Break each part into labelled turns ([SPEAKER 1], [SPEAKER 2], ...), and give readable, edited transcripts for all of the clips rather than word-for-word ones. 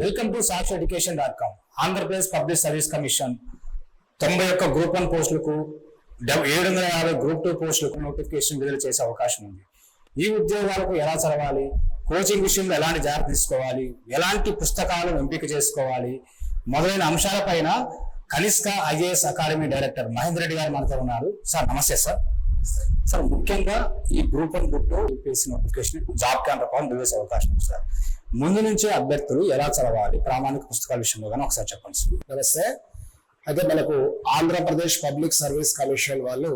[SPEAKER 1] Welcome to saatseducation.com. Andhra Pradesh public service commission 91 group 1 పోస్టులకు 750 group 2 పోస్టులకు notification విడుదల చేసే అవకాశం ఉంది. ఈ ఉద్యోగాలకు ఎలా చదవాలి, కోచింగ్ విషయంలో ఎలాంటి జాగ్రత్త తీసుకోవాలి, ఎలాంటి పుస్తకాలను ఎంపిక చేసుకోవాలి మొదలైన అంశాలపైన Kanishka IAS academy director Mahender Reddy గారు మనతో ఉన్నారు. సార్ నమస్తే సార్. సార్ ముఖ్యంగా ఈ group 1 group 2 UPSC notification job క్యాంపర్ ఫామ్ విడుదల అవకాశం ఉంది సార్. ముందు నుంచే అభ్యర్థులు ఎలా చదవాలి, ప్రామాణిక పుస్తకాల విషయంలో కానీ ఒకసారి చెప్పండి సార్.
[SPEAKER 2] నమస్తే. అయితే మనకు ఆంధ్రప్రదేశ్ పబ్లిక్ సర్వీస్ కమిషన్ వాళ్ళు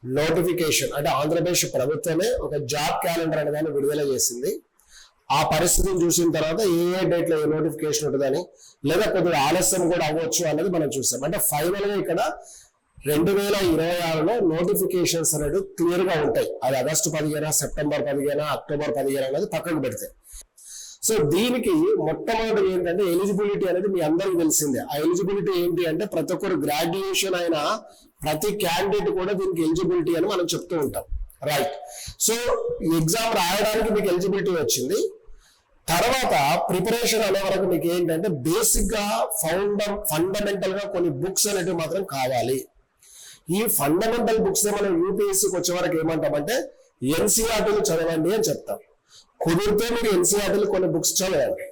[SPEAKER 2] నోటిఫికేషన్ అంటే ఆంధ్రప్రదేశ్ ప్రభుత్వమే ఒక జాబ్ క్యాలెండర్ అనేది విడుదల చేసింది. ఆ పరిస్థితిని చూసిన తర్వాత ఏ డేట్ లో ఏ నోటిఫికేషన్ ఉంటుందని, లేదా కొద్దిగా ఆలస్యం కూడా అవ్వచ్చు అనేది మనం చూసాం. అంటే ఫైనల్ గా ఇక్కడ 2026లో నోటిఫికేషన్స్ అనేది క్లియర్ గా ఉంటాయి. అది ఆగస్టు 15, సెప్టెంబర్ 15, అక్టోబర్ 15 అనేది పక్కకు పెడితే. సో దీనికి మొట్టమొదటి ఏంటంటే ఎలిజిబిలిటీ అనేది మీ అందరికీ తెలిసిందే. ఆ ఎలిజిబిలిటీ ఏంటి అంటే ప్రతి ఒక్కరు గ్రాడ్యుయేషన్ అయిన ప్రతి క్యాండిడేట్ కూడా దీనికి ఎలిజిబిలిటీ అని మనం చెప్తూ ఉంటాం, రైట్? సో ఎగ్జామ్ రాయడానికి మీకు ఎలిజిబిలిటీ వచ్చింది. తర్వాత ప్రిపరేషన్ అనే వరకు మీకు ఏంటంటే బేసిక్ గా ఫండమెంటల్ గా కొన్ని బుక్స్ అనేవి మాత్రం కావాలి. ఈ ఫండమెంటల్ బుక్స్ మనం యూపీఎస్సీకి వచ్చే వరకు ఏమంటామంటే ఎన్సీఆర్టీలు చదవండి అని చెప్తాం. కుదిరితే మీరు ఎన్సీఆర్టీలు కొన్ని బుక్స్ చదవండి.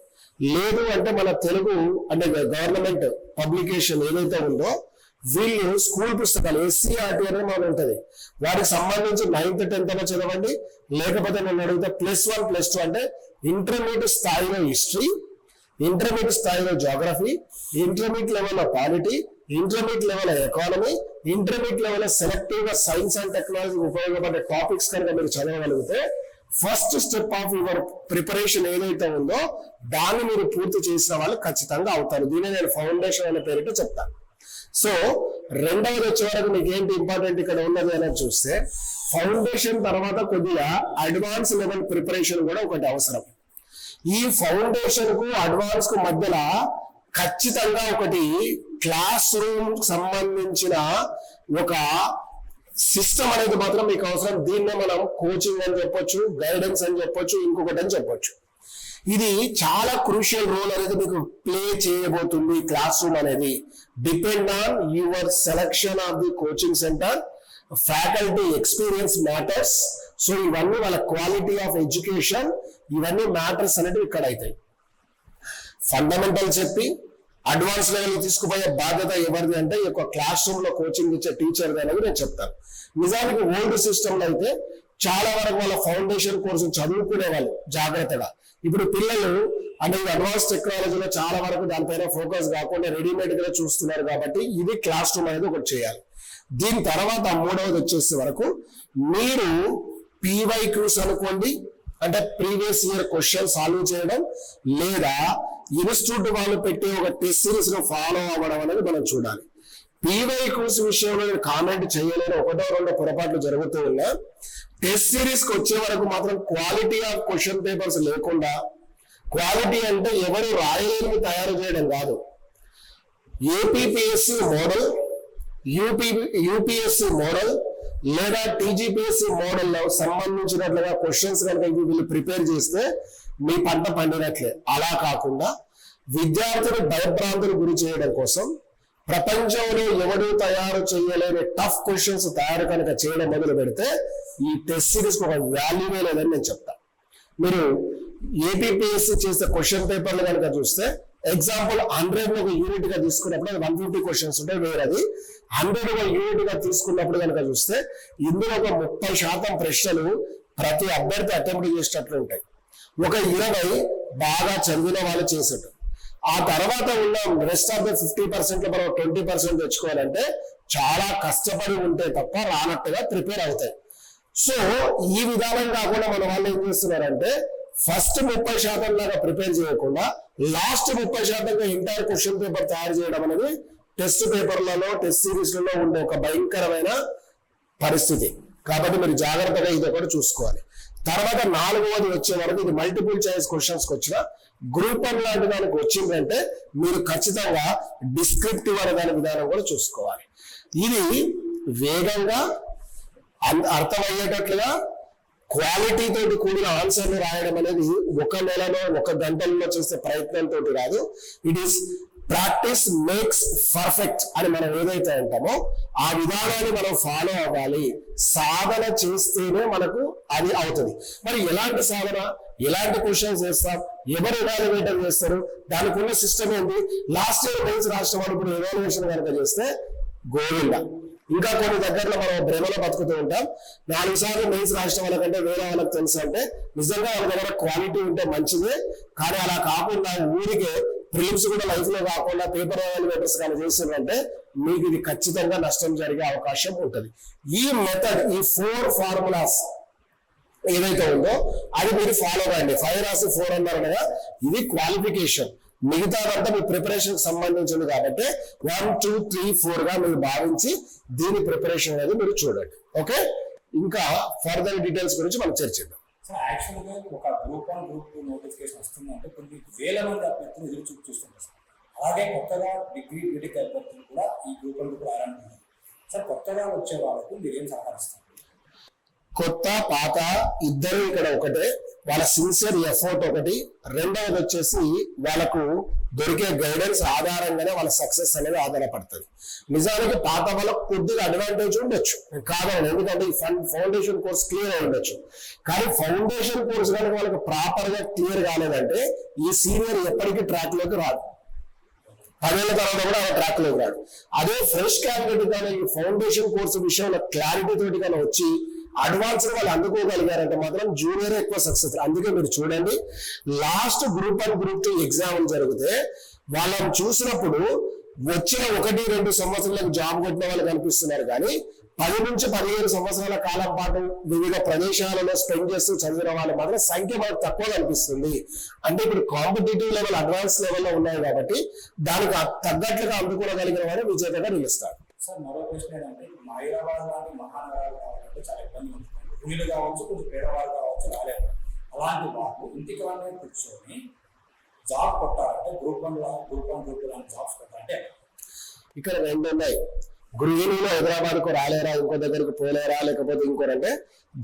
[SPEAKER 2] లేదు అంటే మన తెలుగు అంటే గవర్నమెంట్ పబ్లికేషన్ ఏదైతే ఉందో వీళ్ళు స్కూల్ పుస్తకాలు ఎస్సీఆర్టీ అనేది మనం ఉంటుంది, వాటికి సంబంధించి 9th 10th అయినా చదవండి. లేకపోతే నేను అడిగితే +1 +2 అంటే ఇంటర్మీడియట్ స్థాయిలో హిస్టరీ, ఇంటర్మీడియట్ స్థాయిలో geography, intermediate level polity, intermediate level economy, intermediate level selective గా సైన్స్ అండ్ టెక్నాలజీ ఉపయోగపడే టాపిక్స్ కనుక మీరు చదవగలిగితే first step of your preparation ఏదైతే ఉందో దాన్ని మీరు పూర్తి చేసిన వాళ్ళు ఖచ్చితంగా అవుతారు. దీన్ని నేను ఫౌండేషన్ అనే పేరుతో చెప్తాను. సో రెండవది వచ్చే వరకు మీకు ఏంటి ఇంపార్టెంట్ ఇక్కడ ఉన్నది అనేది చూస్తే ఫౌండేషన్ తర్వాత కొద్దిగా అడ్వాన్స్ లెవెల్ ప్రిపరేషన్ కూడా ఒకటి అవసరం. ఈ ఫౌండేషన్ కు అడ్వాన్స్ కు మధ్యలో ఖచ్చితంగా ఒకటి క్లాస్ రూమ్ సంబంధించిన ఒక సిస్టమ్ అనేది మాత్రం మీకు అవసరం. దీన్నే మనం కోచింగ్ అని చెప్పొచ్చు, గైడెన్స్ అని చెప్పొచ్చు, ఇంకొకటి అని చెప్పొచ్చు. ఇది చాలా క్రూషియల్ రోల్ అనేది మీకు ప్లే చేయబోతుంది. క్లాస్ రూమ్ అనేది depend on your selection of the coaching centre, faculty experience matters. So ఇవన్నీ వాళ్ళ క్వాలిటీ ఆఫ్ ఎడ్యుకేషన్, ఇవన్నీ మ్యాటర్స్ అనేవి ఇక్కడ అవుతాయి. ఫండమెంటల్ చెప్పి అడ్వాన్స్ లెవెల్ తీసుకుపోయే బాధ్యత ఎవరిది అంటే ఈ యొక్క క్లాస్ రూమ్ లో కోచింగ్ ఇచ్చే టీచర్ అనేది నేను చెప్తాను. నిజానికి ఓల్డ్ సిస్టమ్ లో అయితే చాలా వరకు వాళ్ళ ఫౌండేషన్ కోర్సు చదువుకునే వాళ్ళు జాగ్రత్తగా. ఇప్పుడు పిల్లలు అంటే అడ్వాన్స్ టెక్నాలజీలో చాలా వరకు దానిపైన ఫోకస్ కాకుండా రెడీమేడ్ గా చూస్తున్నారు. కాబట్టి ఇది క్లాస్ రూమ్ అనేది ఒకటి చేయాలి. దీని తర్వాత మూడవది వచ్చేసే వరకు మీరు PYQs అనుకోండి, అంటే ప్రీవియస్ ఇయర్ క్వశ్చన్ సాల్వ్ చేయడం, లేదా ఇన్స్టిట్యూట్ వాళ్ళు పెట్టే ఒక టెస్ట్ సిరీస్ ను ఫాలో అవ్వడం అనేది మనం చూడాలి. PYQs విషయంలో కామెంట్ చేయలేని 1-2 పొరపాట్లు జరుగుతూ ఉన్నా టెస్ట్ సిరీస్ కి వచ్చే వరకు మాత్రం క్వాలిటీ ఆఫ్ క్వశ్చన్ పేపర్స్ లేకుండా, క్వాలిటీ అంటే ఎవరు రాయలేని తయారు చేయడం కాదు, ఏపీపీఎస్సీ మోడల్, యూపీఎస్సీ మోడల్ లేదా TGPSC మోడల్ లో సంబంధించినట్లుగా క్వశ్చన్స్ కనుక వీళ్ళు ప్రిపేర్ చేస్తే మీ పంట పండినట్లే. అలా కాకుండా విద్యార్థులు భయభ్రాంతులు గురి చేయడం కోసం ప్రపంచంలో ఎవడూ తయారు చేయలేని టఫ్ క్వశ్చన్స్ తయారు కనుక చేయడం మొదలు పెడితే ఈ టెస్ట్ సిరీస్ ఒక వాల్యూవే లేదని నేను చెప్తాను. మీరు ఏపీపీఎస్సీ చేసే క్వశ్చన్ పేపర్లు కనుక చూస్తే ఎగ్జాంపుల్ 100 ఒక యూనిట్ గా తీసుకున్నప్పుడు 150 క్వశ్చన్స్ ఉంటాయి, వేరేది 100 ఒక యూనిట్ గా తీసుకున్నప్పుడు కనుక చూస్తే ఇందులో ఒక 30% ప్రశ్నలు ప్రతి అభ్యర్థి అటెంప్ట్ చేసేటట్లు ఉంటాయి. ఒక 20 బాగా చదివిన వాళ్ళు చేసేట. ఆ తర్వాత ఉన్న రెస్ట్ ఆఫ్ ద 50% లో మనం 20% తెచ్చుకోవాలంటే చాలా కష్టపడి ఉంటే తప్ప రానట్టుగా ప్రిపేర్ అవుతాయి. సో ఈ విధానం కాకుండా మన వాళ్ళు ఏం చేస్తున్నారంటే ఫస్ట్ 30% లాగా ప్రిపేర్ చేయకుండా లాస్ట్ 30% ఎంటైర్ క్వశ్చన్ పేపర్ తయారు చేయడం అనేది టెస్ట్ పేపర్లలో, టెస్ట్ సిరీస్లలో ఉండే ఒక భయంకరమైన పరిస్థితి. కాబట్టి మీరు జాగ్రత్తగా ఇది ఒకటి చూసుకోవాలి. తర్వాత 4వది వచ్చే వరకు ఇది మల్టిపుల్ చాయిస్ క్వశ్చన్స్ వచ్చిన గ్రూప్ 1 లాంటి దానికి వచ్చిందంటే మీరు ఖచ్చితంగా డిస్క్రిప్టివ్ అనే దాని విధానం కూడా చూసుకోవాలి. ఇది వేగంగా అర్థమయ్యేటట్లుగా క్వాలిటీ తోటి కూడిన ఆన్సర్లు రాయడం అనేది ఒక నెలలో 1 గంటల్లో చేసే ప్రయత్నంతో రాదు. It is practice makes perfect అని మనం ఏదైతే అంటామో ఆ విధానాన్ని మనం ఫాలో అవ్వాలి. సాధన చేస్తేనే మనకు అది అవుతుంది. మరి ఎలాంటి సాధన, ఎలాంటి క్వశ్చన్స్ చేస్తాం, ఎవరు ఎవాల్యుయేటర్ చేస్తారు, దానికి ఉన్న సిస్టమ్ ఏంటి? లాస్ట్ ఇయర్ మెయిన్స్ రాష్ట్రం వాళ్ళు ఇప్పుడు ఎవాల్యుయేషన్ కనుక చేస్తే గోవింద. ఇంకా కొన్ని దగ్గరలో మనం భ్రమలో బతుకుతూ ఉంటాం. 4 సార్లు మెయిన్స్ రాష్ట్రం వాళ్ళకంటే వేరే వాళ్ళకి తెలుసు అంటే నిజంగా వాళ్ళ దగ్గర క్వాలిటీ ఉంటే మంచిదే. కానీ అలా కాకుండా ఊరికే ప్రిలిమ్స్ కూడా లైఫ్ లో కాకుండా పేపర్ ఎవాల్యుయేటర్స్ కానీ చేసిందంటే మీకు ఇది ఖచ్చితంగా నష్టం జరిగే అవకాశం ఉంటుంది. ఈ మెథడ్, ఈ 4 ఫార్ములాస్ ఏదైతే ఉందో అది మీరు ఫాలో అవ్వండి. 5 రాసి 4 అన్నారు కదా, ఇది క్వాలిఫికేషన్. మిగతాదంతా మీ ప్రిపరేషన్ సంబంధించింది కాబట్టి 1, 2, 3, 4 గా మీరు భావించి దీని ప్రిపరేషన్ అనేది మీరు చూడండి. ఓకే, ఇంకా ఫర్దర్ డీటెయిల్స్ గురించి మనం చర్చిద్దాం.
[SPEAKER 1] యాక్చువల్గా ఒక గ్రూప్ 1, గ్రూప్ 2 నోటిఫికేషన్ వస్తుందంటే కొన్ని వేల మంది అభ్యర్థులు ఎదురు చూస్తుంటారు సార్. అలాగే కొత్తగా డిగ్రీ బీటెక్ అభ్యర్థులు కూడా ఈ గ్రూప్ 1 గ్రూప్ రాయాలనుకుంటున్నారు సార్. కొత్తగా వచ్చే వాళ్ళకు మీరు ఏం సహకరిస్తారు?
[SPEAKER 2] కొత్త పాత ఇద్దరు ఇక్కడ ఒకటే, వాళ్ళ సిన్సియర్ ఎఫర్ట్ ఒకటి, రెండవది వచ్చేసి వాళ్ళకు దొరికే గైడెన్స్ ఆధారంగానే వాళ్ళ సక్సెస్ అనేది ఆధారపడుతుంది. నిజానికి పాత వాళ్ళకు కొద్దిగా అడ్వాంటేజ్ ఉండొచ్చు కాదండి, ఎందుకంటే ఈ ఫౌండేషన్ కోర్స్ క్లియర్ అయి ఉండొచ్చు. కానీ ఫౌండేషన్ కోర్స్ కనుక వాళ్ళకి ప్రాపర్ గా క్లియర్ కాలేదంటే ఈ సీనియర్ ఎప్పటికీ ట్రాక్ లోకి రాదు, 10 ఏళ్ల తర్వాత కూడా ఆ ట్రాక్ లోకి రాడు. అదే ఫ్రెష్ క్యాండిడేట్ కానీ ఈ ఫౌండేషన్ కోర్సు విషయంలో క్లారిటీ తోటి కానీ వచ్చి అడ్వాన్స్ వాళ్ళు అందుకోగలిగారంటే మాత్రం జూనియర్ ఎక్కువ సక్సెస్. అందుకే మీరు చూడండి, లాస్ట్ గ్రూప్ 1, గ్రూప్ 2 ఎగ్జామ్ జరిగితే వాళ్ళని చూసినప్పుడు వచ్చిన 1-2 సంవత్సరాలకు జాబ్ కొట్టిన వాళ్ళు కనిపిస్తున్నారు. కానీ 10 నుంచి 15 సంవత్సరాల కాలం పాటు వివిధ ప్రదేశాలలో స్పెండ్ చేస్తూ చదివిన వాళ్ళు మాత్రం సంఖ్య మనకు తక్కువ కనిపిస్తుంది. అంటే ఇప్పుడు కాంపిటేటివ్ లెవెల్, అడ్వాన్స్ లెవెల్లో ఉన్నాయి కాబట్టి దానికి తగ్గట్లుగా అందుకోగలిగిన వాడు విజేతగా నిలుస్తాడు.
[SPEAKER 1] సార్ మరో ప్రశ్న ఏంటంటే, హైదరాబాద్ లాంటి మహానగరాలు కావాలంటే చాలా ఇబ్బంది ఉంటుంది. భూములు కావచ్చు, కొంచెం పేదవాళ్ళు కావచ్చు, రాలేదు. అలాంటి వాళ్ళు ఇంటికి వాళ్ళని కూర్చొని జాబ్ కొట్టాలంటే గ్రూప్ 1, గ్రూప్ 2 లాంటి జాబ్స్ కొట్టాలంటే
[SPEAKER 2] ఇక్కడ 2 ఉన్నాయి. గృహిణిలో హైదరాబాద్కు రాలేరా, ఇంకో దగ్గరికి పోలేరా, లేకపోతే ఇంకోరంటే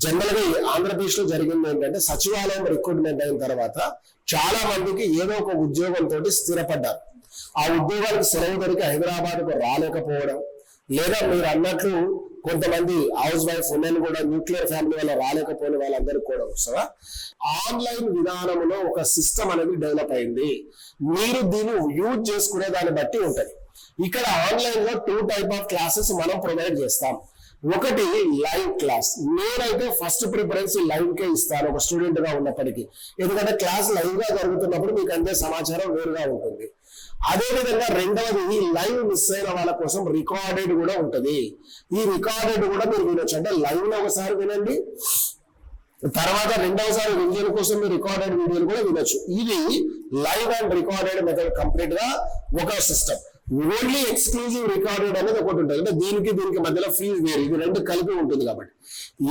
[SPEAKER 2] జనరల్ గా ఆంధ్రప్రదేశ్ లో జరిగింది ఏంటంటే సచివాలయం రిక్రూట్మెంట్ అయిన తర్వాత చాలా మందికి ఏదో ఒక ఉద్యోగంతో స్థిరపడ్డారు. ఆ ఉద్యోగాలకు సెలవు దొరికి హైదరాబాద్కు రాలేకపోవడం, లేదా మీరు అన్నట్లు కొంతమంది హౌస్ వైఫ్ ఉమెన్ కూడా న్యూక్లియర్ ఫ్యామిలీ వల్ల రాలేకపోయిన వాళ్ళందరికీ కూడా వస్తారా. ఆన్లైన్ విధానంలో ఒక సిస్టమ్ అనేది డెవలప్ అయింది. మీరు దీన్ని యూజ్ చేసుకునే దాన్ని బట్టి ఉంటది. ఇక్కడ ఆన్లైన్ లో 2 టైప్ ఆఫ్ క్లాసెస్ మనం ప్రొవైడ్ చేస్తాం. ఒకటి లైవ్ క్లాస్. నేనైతే ఫస్ట్ ప్రిఫరెన్స్ లైవ్ కే ఇస్తాను ఒక స్టూడెంట్ గా ఉన్నప్పటికీ, ఎందుకంటే క్లాస్ లైవ్ గా జరుగుతున్నప్పుడు మీకు అందే సమాచారం వేరుగా ఉంటుంది. అదేవిధంగా రెండవది లైవ్ మిస్ అయిన వాళ్ళ కోసం రికార్డెడ్ కూడా ఉంటది. ఈ రికార్డెడ్ కూడా మీరు వినొచ్చు. అంటే లైవ్ లో ఒకసారి వినండి, తర్వాత రెండవసారి విజయం కోసం మీరు రికార్డెడ్ వీడియోలు కూడా వినొచ్చు. ఇది live and recorded method complete గా ఒక సిస్టమ్. ఓన్లీ ఎక్స్క్లూజివ్ రికార్డెడ్ అనేది ఒకటి ఉంటుంది. అంటే దీనికి మధ్యలో ఫీజు వేరు, ఇది 2 కలిపి ఉంటుంది కాబట్టి.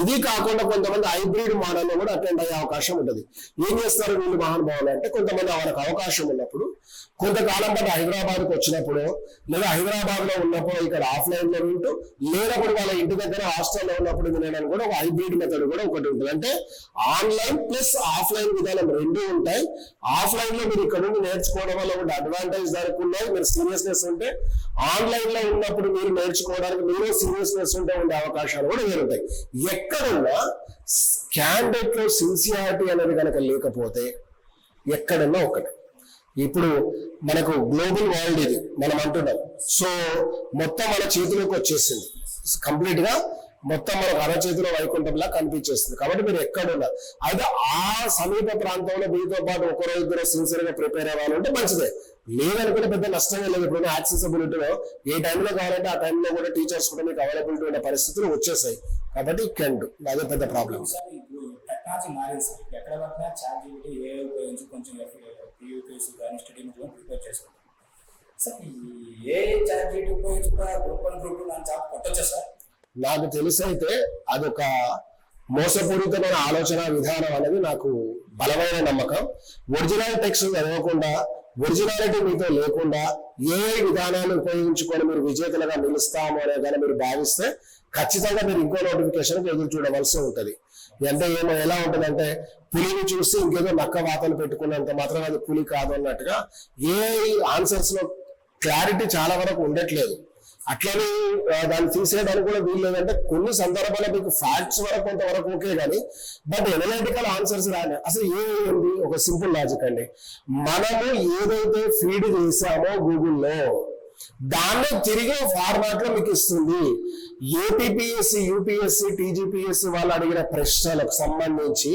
[SPEAKER 2] ఇది కాకుండా కొంతమంది హైబ్రిడ్ మోడల్లో కూడా అటెండ్ అయ్యే అవకాశం ఉంటుంది. ఏం చేస్తారు వీళ్ళు మహానుభావులు అంటే, కొంతమంది వాళ్ళకి అవకాశం ఉన్నప్పుడు కొంతకాలం పాటు హైదరాబాద్కి వచ్చినప్పుడు, లేదా హైదరాబాద్ లో ఉన్నప్పుడు ఇక్కడ ఆఫ్లైన్ లో వింటూ, లేనప్పుడు వాళ్ళ ఇంటి దగ్గర హాస్టల్లో ఉన్నప్పుడు వినడానికి కూడా ఒక హైబ్రిడ్ మెథడ్ కూడా ఒకటి ఉంటుంది. అంటే ఆన్లైన్ ప్లస్ ఆఫ్లైన్ విధానం 2 ఉంటాయి. ఆఫ్లైన్ లో మీరు ఇక్కడ నుండి నేర్చుకోవడం వల్ల ఒక అడ్వాంటేజ్ దానికి ఉన్నాయి. మీరు సీరియస్నెస్ ఉంటే ఆన్లైన్ లో ఉన్నప్పుడు మీరు నేర్చుకోవడానికి మీరు సీరియస్నెస్ ఉంటే ఉండే అవకాశాలు కూడా వేరుంటాయి. ఎక్కడున్నా క్యాండిడేట్ లో సిన్సియారిటీ అనేది కనుక లేకపోతే ఎక్కడున్నా ఒకటి. ఇప్పుడు మనకు గ్లోబల్ వరల్డ్ ఇది మనం అంటున్నాం. సో మొత్తం మన చేతిలోకి వచ్చేసింది కంప్లీట్ గా, మొత్తం మనకు అరచేతిలో వైకుంఠంలా కనిపించేస్తుంది. కాబట్టి మీరు ఎక్కడున్నా అయితే ఆ సమీప ప్రాంతంలో మీతో పాటు 1-2 సిన్సియర్ గా ప్రిపేర్ అవ్వాలి అంటే మంచిదే. లేదనుకుంటే పెద్ద నష్టమే లేదు. ఇప్పుడు యాక్సెసిబిలిటీలో ఏ టైంలో కావాలంటే ఆ టైంలో కూడా టీచర్స్ కూడా మీకు అవైలబిలిటీ ఉండే పరిస్థితులు వచ్చేసాయి. కాబట్టి కెండు అదే పెద్ద ప్రాబ్లం.
[SPEAKER 1] టెక్నాలజీ మారింది సార్. ఎక్కడ పట్టినా చాట్ జీపీటీ ఏ ఉపయోగించి కొంచెం యూపీఎస్సీ కానీ స్టడీ మెటీరియల్ ప్రిపేర్ చేసుకుంటాం సార్. ఏ చాట్ జీపీటీ ఉపయోగించి కూడా గ్రూప్ 1, గ్రూప్ 2 లాంటి జాబ్ కొట్టొచ్చా సార్?
[SPEAKER 2] నాకు తెలిసి అయితే అదొక మోసపూరితమైన ఆలోచన విధానం అనేది నాకు బలమైన నమ్మకం. ఒరిజినల్ టెక్స్ట్ చదవకుండా, ఒరిజినాలిటీ మీతో లేకుండా ఏ విధానాన్ని ఉపయోగించుకొని మీరు విజేతలుగా నిలుస్తాము అనే కానీ మీరు భావిస్తే ఖచ్చితంగా మీరు ఇంకో నోటిఫికేషన్ ఎదురు చూడవలసి ఉంటుంది. అంటే ఎలా ఉంటుంది అంటే పులిని చూసి ఇంకేదో నక్క వాతలు పెట్టుకున్నంత మాత్రం అది పులి కాదు అన్నట్టుగా ఏ ఆన్సర్స్ లో క్లారిటీ చాలా వరకు ఉండట్లేదు. అట్లనే దాన్ని తీసేయడానికి కూడా వీలు లేదంటే కొన్ని సందర్భాల్లో మీకు ఫ్యాక్ట్స్ వరకు కొంతవరకు ఓకే కానీ బట్ ఎనలిటికల్ ఆన్సర్స్ రాలే. అసలు ఏమి ఒక సింపుల్ లాజిక్ అండి, మనము ఏదైతే ఫీడ్ చేసామో గూగుల్లో దాన్ని తిరిగి ఫార్మాట్ లో మీకు ఇస్తుంది. ఏపీపీఎస్సి, యూపీఎస్సి, టీజీపీఎస్సి వాళ్ళు అడిగిన ప్రశ్నలకు సంబంధించి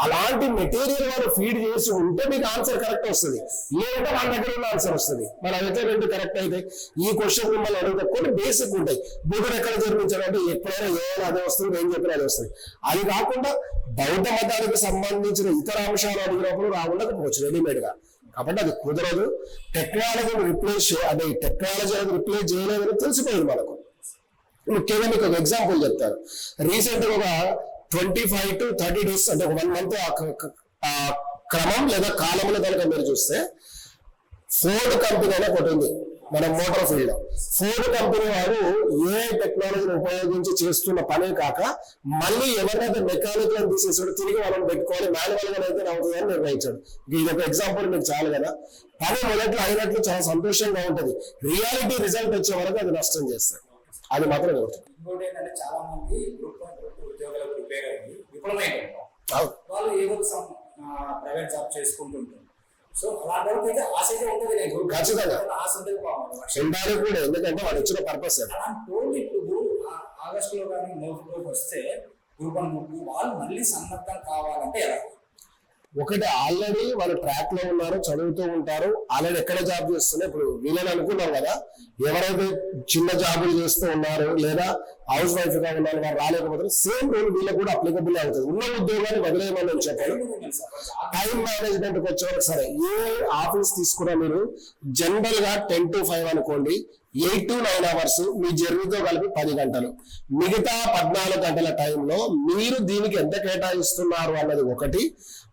[SPEAKER 2] అలాంటి మెటీరియల్ వాళ్ళు ఫీడ్ చేసి ఉంటే మీకు ఆన్సర్ కరెక్ట్ వస్తుంది, లేదంటే వాళ్ళ దగ్గర ఉన్న ఆన్సర్ వస్తుంది. మన అయితే రెండు కరెక్ట్ అయితే ఈ క్వశ్చన్ మిమ్మల్ని అడిగితే కొన్ని బేసిక్ ఉంటాయి. బుధుడు ఎక్కడ జన్మించాలంటే ఎప్పుడైనా ఏమైనా అదే వస్తుంది, ఏం చెప్పినా అదే వస్తుంది. అది కాకుండా బౌద్ధ మతానికి సంబంధించిన ఇతర అంశాలు అడిగినప్పుడు రాకుండా రెడీమేడ్ గా. కాబట్టి అది కుదరదు. టెక్నాలజీని రిప్లేస్ అంటే టెక్నాలజీ అనేది రిప్లేస్ చేయలేదని తెలిసిపోయింది మనకు. ముఖ్యంగా మీకు ఒక ఎగ్జాంపుల్ చెప్తారు. రీసెంట్ గా ఒక 25 to 30 days అంటే ఒక 1 month క్రమం లేదా కాలంలో కనుక మీరు చూస్తే ఫోర్డ్ కంపెనీ అనే ఒకటి ఉంది మన మోటార్ ఫీల్డ్ లో. ఫోర్డ్ కంపెనీ వారు ఏ టెక్నాలజీని ఉపయోగించి చేస్తున్న పనే కాక మళ్ళీ ఎవరినైతే మెకానికల్ తీసేసాడు తిరిగి వాళ్ళని పెట్టుకోవాలి మాన్యువల్ గా అయితే అవుతుందని నిర్ణయించాడు. ఇది ఒక ఎగ్జాంపుల్ మీకు చాలు కదా. పని మొదట్లో అయినట్లు చాలా సంతోషంగా ఉంటుంది, రియాలిటీ రిజల్ట్ వచ్చే వరకు అది నష్టం చేస్తుంది. అది మాత్రం
[SPEAKER 1] ఇంకోటి ఏంటంటే చాలా మంది గ్రూప్ ఉద్యోగాలకు ప్రిపేర్ అయ్యి విఫలమైపోతారు. వాళ్ళు ఏదో ప్రైవేట్ జాబ్ చేసుకుంటుంటారు. సో అలాంటి అయితే ఆశ ఉంటుంది,
[SPEAKER 2] ఖచ్చితంగా
[SPEAKER 1] ఆశ ఉంటుంది
[SPEAKER 2] కూడా, ఎందుకంటే వాడు వచ్చిన పర్పస్.
[SPEAKER 1] అలాంటి ఇప్పుడు ఆగస్టులో కానీ నోటిఫికేషన్ వస్తే గ్రూప్ 1 గ్రూప్ 2 వాళ్ళు మళ్ళీ సన్నద్ధం కావాలంటే ఎలా?
[SPEAKER 2] ఒకటి ఆల్రెడీ వాళ్ళు ట్రాక్ లో ఉన్నారు, చదువుతూ ఉంటారు, ఆల్రెడీ ఎక్కడ జాబ్ చేస్తున్నారు. ఇప్పుడు వీళ్ళని అనుకున్నాం కదా, ఎవరైతే చిన్న జాబులు చేస్తూ ఉన్నారు లేదా హౌస్ వైఫ్ గా ఉన్నారు వారు రాలేకపోతే సేమ్ రూల్ వీళ్ళకి కూడా అప్లికబుల్ అవుతుంది. ఉన్న ఉద్యోగాన్ని వదిలేయమని చెప్పారు. టైం మేనేజ్మెంట్ కి వచ్చేవారు సరే ఏ ఆఫీస్ తీసుకున్నా మీరు జనరల్ గా 10 to 5 అనుకోండి, 8 to 9 hours మీ జర్నీతో కలిపి 10 గంటలు. మిగతా 14 గంటల టైంలో మీరు దీనికి ఎంత కేటాయిస్తున్నారు అన్నది ఒకటి.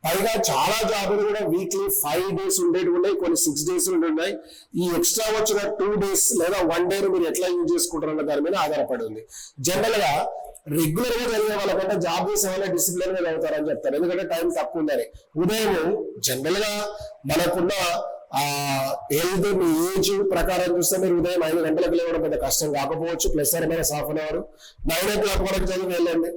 [SPEAKER 2] పైగా చాలా జాబులు కూడా వీక్లీ 5 days ఉండేవి ఉన్నాయి, కొన్ని 6 days ఉన్నాయి. ఈ ఎక్స్ట్రా వచ్చిన 2 days లేదా 1 day మీరు ఎట్లా యూజ్ చేసుకుంటారు అన్న దాని మీద ఆధారపడి ఉంది. జనరల్ గా రెగ్యులర్ గా చదివే వాళ్ళకంటే జాబ్ చేసే వాళ్ళ డిసిప్లిన్ గా చదువుతారని చెప్తారు, ఎందుకంటే టైం తక్కువ ఉందని. ఉదయం జనరల్ గా మనకున్న హెల్త్ మీ ఏజ్ ప్రకారం చూస్తే మీరు ఉదయం 5 గంటలకు లేవడం పెద్ద కష్టం కాకపోవచ్చు, ప్లస్ అయినా ½ hour 9 o'clock వరకు చదివి వెళ్ళండి.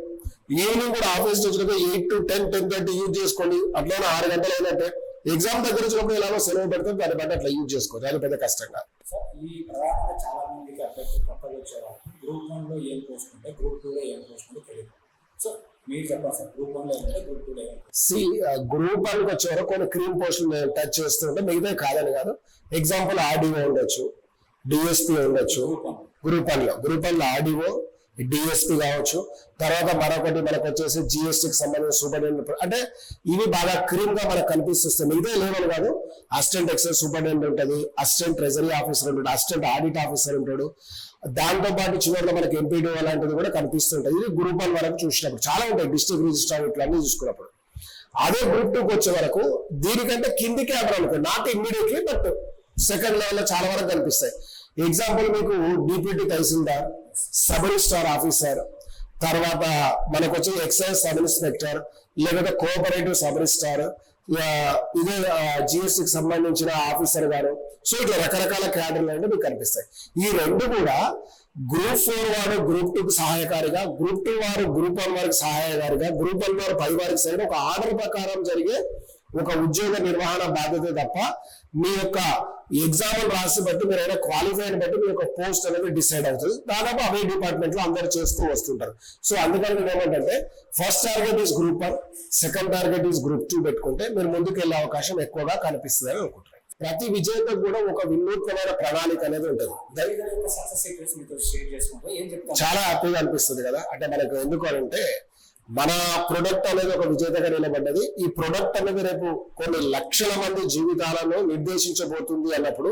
[SPEAKER 2] ఈవినింగ్ కూడా ఆఫీస్ వచ్చినప్పుడు 8 to 10, 10:30 యూజ్ చేసుకోండి. అట్లనే 6 గంటలు అయినట్టే. ఎగ్జామ్ దగ్గర వచ్చినప్పుడు ఎలాగో సెలవు పెడితే దాన్ని బట్టి అట్లా యూజ్ చేసుకోవచ్చు, అది పెద్ద కష్టంగా.
[SPEAKER 1] ఈ ప్రధానంగా చాలా మందికి అభ్యర్థి కొత్తగా వచ్చేవాళ్ళు గ్రూప్ 1 లో ఏం పోస్ట్ ఉంటే గ్రూప్ 2 లో ఏం పోస్ట్ ఉంటే తెలియదు. సో మీరు చెప్పండి సార్, గ్రూప్ 1 లో ఏంటంటే గ్రూప్ 2 లో
[SPEAKER 2] గ్రూప్ 1 కి వచ్చేవారు కొన్ని క్రీమ్ పోస్టులు టచ్ చేస్తుంటే మిగతా కాదని కాదు. ఎగ్జాంపుల్ ఆర్డీఓ ఉండొచ్చు, డిఎస్పీ ఉండొచ్చు. గ్రూప్ 1 లో ఆర్డీఓ, డిఎస్పీ కావచ్చు. తర్వాత మరొకటి మనకు వచ్చేసి జిఎస్టీకి సంబంధించిన సూపరింటెండెంట్. అంటే ఇవి బాగా క్రీమ్ గా మనకు కనిపిస్తుంది. మిగతా లేవని కాదు, అసిస్టెంట్ ఎక్సైజ్ సూపరింటెండెంట్ ఉంటుంది, అసిస్టెంట్ ట్రెజరీ ఆఫీసర్ ఉంటాడు, అసిస్టెంట్ ఆడిట్ ఆఫీసర్ ఉంటాడు. దాంతో పాటు చివరిలో మనకి ఎంపీడీ అలాంటిది కూడా కనిపిస్తుంటది. ఇది గ్రూప్ 1 వరకు చూసినప్పుడు చాలా ఉంటాయి, డిస్ట్రిక్ట్ రిజిస్ట్రార్ ఇట్లన్నీ చూసుకున్నప్పుడు. అదే గ్రూప్ 2 కి వచ్చే వరకు దీనికంటే కింది క్యాడర్ అనుకో, not immediately but second level లో చాలా వరకు కనిపిస్తాయి. ఎగ్జాంపుల్ మీకు డిప్యూటీ తహసీల్దార్, సబ్ రిజిస్ట్రార్ ఆఫీసర్, తర్వాత మనకు వచ్చే ఎక్సైజ్ సబ్ ఇన్స్పెక్టర్, లేకపోతే కోఆపరేటివ్ సబ్ రిజిస్ట్రార్, ఇదే జిఎస్టీకి సంబంధించిన ఆఫీసర్ గారు. సో ఇట్లా రకరకాల క్యాడర్లు అంటే మీకు కనిపిస్తాయి. ఈ రెండు కూడా గ్రూప్ 4 వారు గ్రూప్ 2 కి సహాయకారిగా, గ్రూప్ 2 వారు గ్రూప్ 1 వారికి సహాయకారిగా, గ్రూప్ 1 వారు 10 వారికి సైతం ఒక ఆర్డర్ ప్రకారం జరిగే ఒక ఉద్యోగ నిర్వహణ బాధ్యత తప్ప మీ యొక్క ఎగ్జామ్ రాసి బట్టి మీరు అయినా క్వాలిఫైడ్ బట్టి మీ యొక్క పోస్ట్ అనేది డిసైడ్ అవుతుంది. దాదాపు అవే డిపార్ట్మెంట్ లో అందరు చేస్తూ వస్తుంటారు. సో అందుకని నేను ఏమంటే first target is group 1, second target is group 2 పెట్టుకుంటే మీరు ముందుకు వెళ్ళే అవకాశం ఎక్కువగా కనిపిస్తుంది అని అనుకుంటున్నాను. ప్రతి విజయంతో కూడా ఒక వినూత్నమైన ప్రణాళిక అనేది ఉంటుంది. చాలా హ్యాపీగా అనిపిస్తుంది కదా. అంటే మనకు ఎందుకు అంటే మన ప్రొడక్ట్ అనేది ఒక విజేతగా నిలబడ్డది. ఈ ప్రొడక్ట్ అనేది రేపు కొన్ని లక్షల మంది జీవితాలను నిర్దేశించబోతుంది అన్నప్పుడు